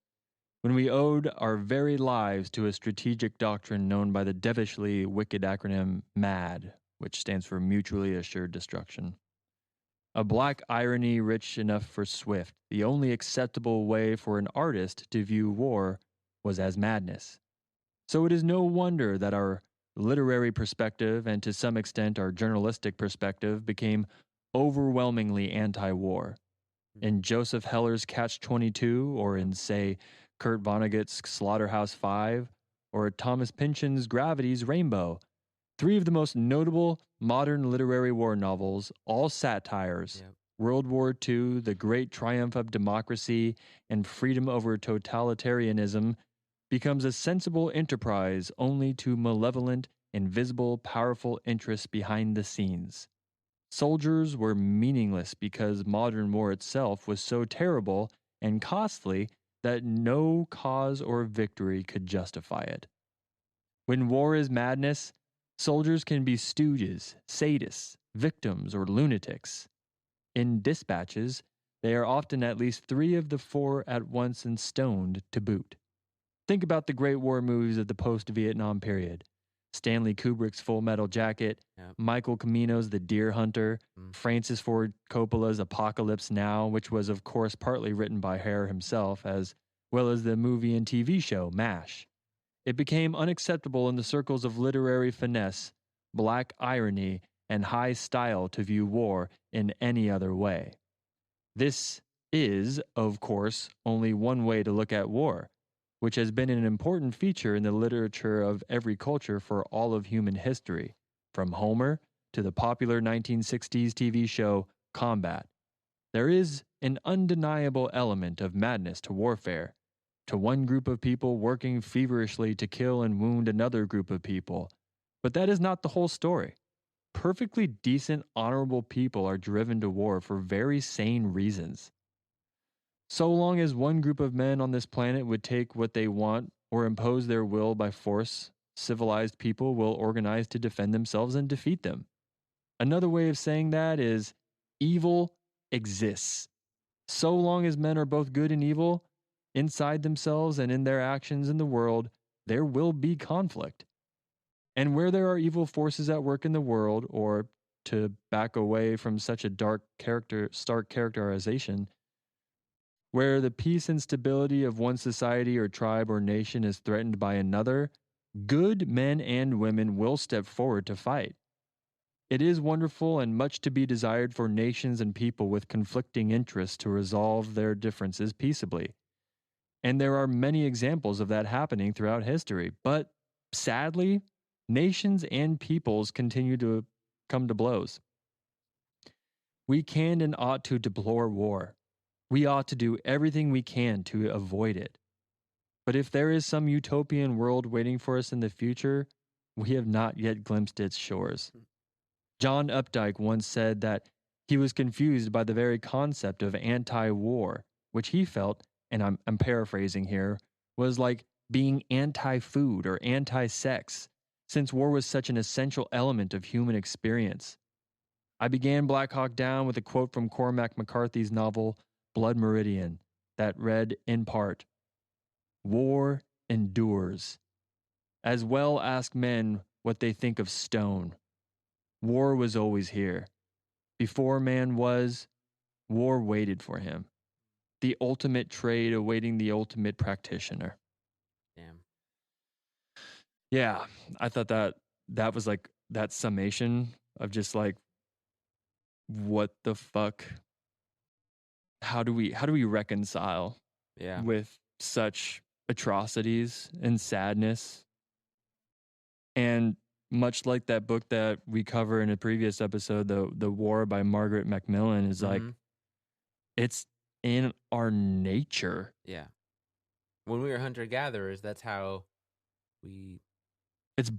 when we owed our very lives to a strategic doctrine known by the devilishly wicked acronym MAD, which stands for Mutually Assured Destruction. A black irony rich enough for Swift, the only acceptable way for an artist to view war was as madness. So it is no wonder that our literary perspective, and to some extent our journalistic perspective, became overwhelmingly anti-war. In Joseph Heller's Catch-22, or in, say, Kurt Vonnegut's Slaughterhouse-5, or Thomas Pynchon's Gravity's Rainbow, three of the most notable modern literary war novels, all satires, World War II, The Great Triumph of Democracy, and Freedom Over Totalitarianism, becomes a sensible enterprise only to malevolent, invisible, powerful interests behind the scenes. Soldiers were meaningless because modern war itself was so terrible and costly that no cause or victory could justify it. When war is madness, soldiers can be stooges, sadists, victims, or lunatics. In dispatches, they are often at least 3 of the 4 at once and stoned to boot. Think about the great war movies of the post-Vietnam period. Stanley Kubrick's Full Metal Jacket, Michael Cimino's The Deer Hunter, Francis Ford Coppola's Apocalypse Now, which was of course partly written by Hare himself, as well as the movie and TV show MASH. It became unacceptable in the circles of literary finesse, black irony, and high style to view war in any other way. This is, of course, only one way to look at war, which has been an important feature in the literature of every culture for all of human history, from Homer to the popular 1960s TV show Combat. There is an undeniable element of madness to warfare, to one group of people working feverishly to kill and wound another group of people. But that is not the whole story. Perfectly decent, honorable people are driven to war for very sane reasons. So long as one group of men on this planet would take what they want or impose their will by force, civilized people will organize to defend themselves and defeat them. Another way of saying that is evil exists. So long as men are both good and evil, inside themselves and in their actions in the world, there will be conflict. And where there are evil forces at work in the world, or to back away from such a stark characterization, where the peace and stability of one society or tribe or nation is threatened by another, good men and women will step forward to fight. It is wonderful and much to be desired for nations and people with conflicting interests to resolve their differences peaceably. And there are many examples of that happening throughout history. But sadly, nations and peoples continue to come to blows. We can and ought to deplore war. We ought to do everything we can to avoid it. But if there is some utopian world waiting for us in the future, we have not yet glimpsed its shores. John Updike once said that he was confused by the very concept of anti-war, which he felt, and I'm paraphrasing here, was like being anti-food or anti-sex, since war was such an essential element of human experience. I began Black Hawk Down with a quote from Cormac McCarthy's novel Blood Meridian that read in part, "War endures. As well ask men what they think of stone. War was always here. Before man was, war waited for him. The ultimate trade awaiting the ultimate practitioner." Damn. Yeah, I thought that was like that summation of just like, what the fuck? How do we reconcile with such atrocities and sadness? And much like that book that we cover in a previous episode, The War by Margaret Macmillan, is like, it's in our nature. Yeah. When we were hunter-gatherers, that's how we it's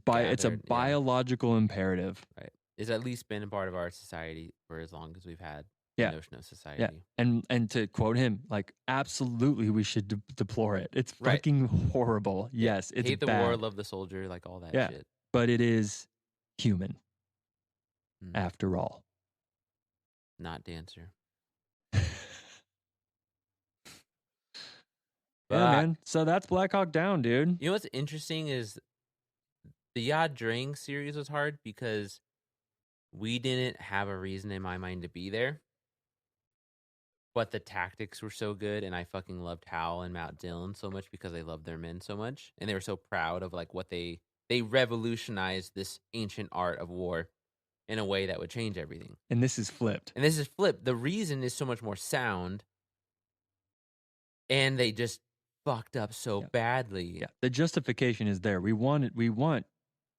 a biological imperative. Right. It's at least been a part of our society for as long as we've had Yeah. the notion of society. Yeah. And to quote him, like, absolutely we should deplore it. It's Right. fucking horrible. Yes, it's Hate the bad. war, love the soldier, like all that Yeah. shit. But it is human, after all. Not dancer. Yeah, man. So that's Black Hawk Down, dude. You know what's interesting is the Ia Drang series was hard because we didn't have a reason in my mind to be there. But the tactics were so good, and I fucking loved Hal and Matt Dillon so much because I loved their men so much. And they were so proud of like what they revolutionized this ancient art of war in a way that would change everything. And this is flipped. The reason is so much more sound. And they just fucked up so badly. Yeah. The justification is there. We want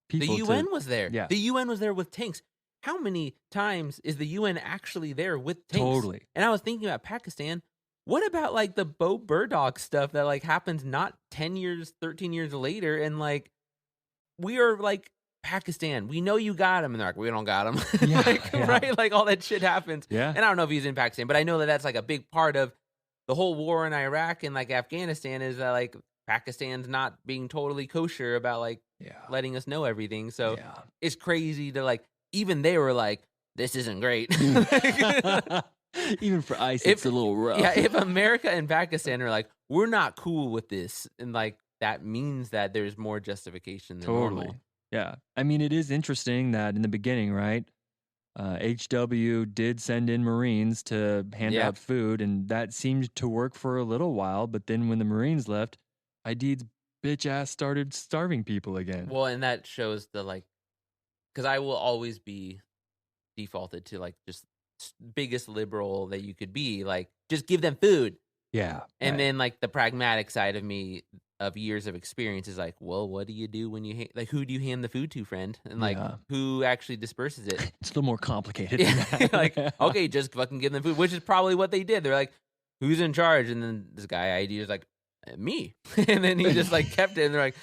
people The UN was there. Yeah. The UN was there with tanks. How many times is the UN actually there with tanks? Totally. And I was thinking about Pakistan. What about like the Bo Burdock stuff that like happens not 10 years, 13 years later? And like, we are like Pakistan. We know you got him. And they're like, we don't got him. Yeah, Right? Like all that shit happens. Yeah. And I don't know if he's in Pakistan, but I know that that's like a big part of the whole war in Iraq and like Afghanistan is that like Pakistan's not being totally kosher about like letting us know everything. So it's crazy to like, even they were like, this isn't great. Even for ICE, it's a little rough. Yeah, if America and Pakistan are like, we're not cool with this, and like that means that there's more justification than normal. Yeah. I mean, it is interesting that in the beginning, right, HW did send in Marines to hand out food, and that seemed to work for a little while. But then when the Marines left, ID's bitch ass started starving people again. Well, and that shows the like, because I will always be defaulted to like just biggest liberal that you could be, like just give them food. Yeah. And then like the pragmatic side of me of years of experience is like, well, what do you do when you like who do you hand the food to, friend? And like who actually disperses it? It's a little more complicated. Like, okay, just fucking give them food, which is probably what they did. They're like, who's in charge? And then this guy ID is like, me. And then he just like kept it, and they're like,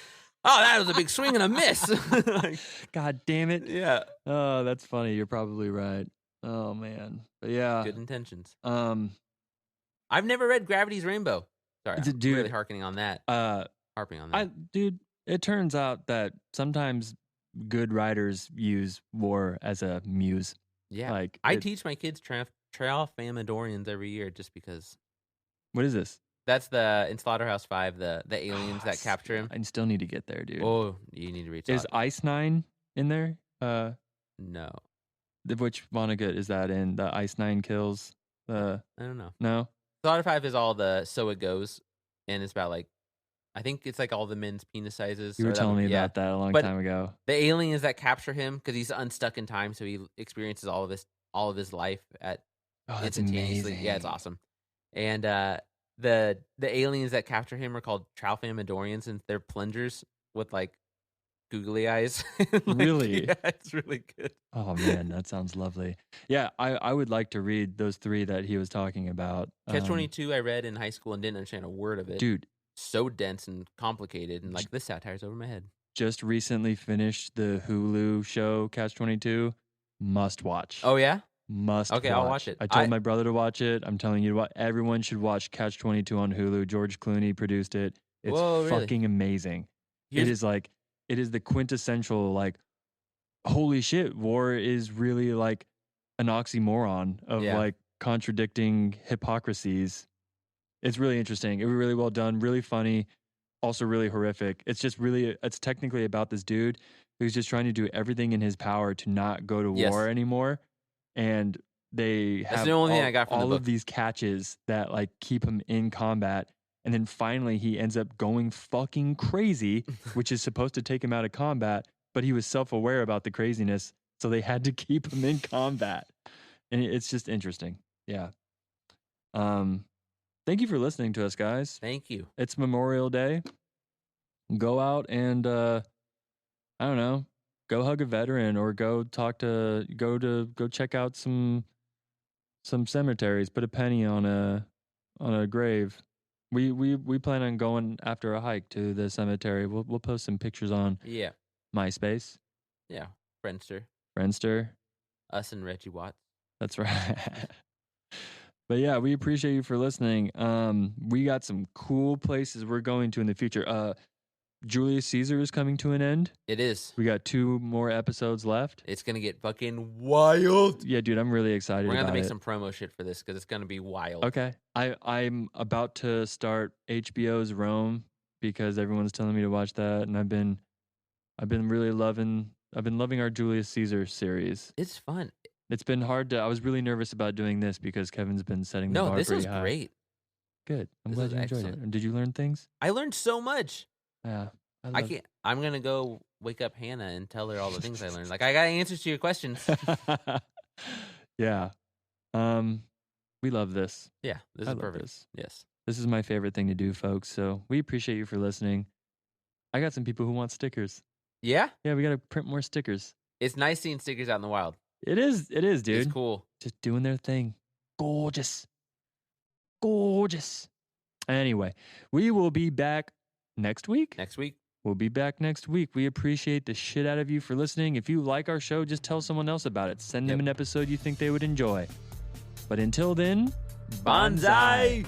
oh, that was a big swing and a miss. Like, God damn it. Yeah. Oh, that's funny. You're probably right. Oh man. But yeah. Good intentions. I've never read Gravity's Rainbow. Sorry, I'm really harping on that. Dude, it turns out that sometimes good writers use war as a muse. Yeah. Like I teach my kids Tralfamadorians every year just because. What is this? That's in Slaughterhouse 5, the aliens that capture him. I still need to get there, dude. Oh, you need to read. Is Ice 9 in there? No. Which Vonnegut is that in? The Ice 9 kills? I don't know. No? Slaughter 5 is all the So It Goes, and it's about like, I think it's like all the men's penis sizes. You were telling me about that a long time ago. The aliens that capture him, because he's unstuck in time, so he experiences all of his life at instantaneously. Amazing. Yeah, it's awesome. And the aliens that capture him are called Tralfamadorians, and they're plungers with like googly eyes. Like, really? Yeah, it's really good. Oh man, that sounds lovely. Yeah, I would like to read those 3 that he was talking about. Catch-22 I read in high school and didn't understand a word of it. Dude. So dense and complicated, and like this satire's over my head. Just recently finished the Hulu show Catch-22. Must watch. Oh yeah? Must watch. Okay, I'll watch it. I told my brother to watch it. I'm telling you, everyone should watch Catch-22 on Hulu. George Clooney produced it. It's Whoa, really? fucking amazing. It is the quintessential, like, holy shit, war is really like an oxymoron of like contradicting hypocrisies. It's really interesting. It was really well done, really funny, also really horrific. It's just really, it's technically about this dude who's just trying to do everything in his power to not go to war anymore. And they have the only thing I got from the all book. of these catches that like keep him in combat. And then finally he ends up going fucking crazy, which is supposed to take him out of combat, but he was self-aware about the craziness. So they had to keep him in combat. And it's just interesting. Yeah. Thank you for listening to us, guys. Thank you. It's Memorial Day. Go out and I don't know, go hug a veteran or go check out some cemeteries. Put a penny on a grave. We plan on going after a hike to the cemetery. We'll post some pictures on MySpace. Yeah, Friendster. Us and Reggie Watts. That's right. But yeah, we appreciate you for listening. We got some cool places we're going to in the future. Julius Caesar is coming to an end. It is. We got 2 more episodes left. It's going to get fucking wild. Yeah, dude, I'm really excited about it. We're going to make some promo shit for this because it's going to be wild. Okay. I'm about to start HBO's Rome because everyone's telling me to watch that, and I've been really loving our Julius Caesar series. It's fun. It's been hard I was really nervous about doing this because Kevin's been setting the bar pretty high. No, this was great. Good. I'm glad you enjoyed it. Did you learn things? I learned so much. Yeah. I'm going to go wake up Hannah and tell her all the things I learned. Like, I got answers to your questions. Yeah. We love this. Yeah, this is perfect. Yes. This is my favorite thing to do, folks. So we appreciate you for listening. I got some people who want stickers. Yeah? Yeah, we got to print more stickers. It's nice seeing stickers out in the wild. It is, dude. It's cool. Just doing their thing. Gorgeous. Anyway, we will be back next week. We'll be back next week. We appreciate the shit out of you for listening. If you like our show, just tell someone else about it. Send them an episode you think they would enjoy. But until then, Bonsai!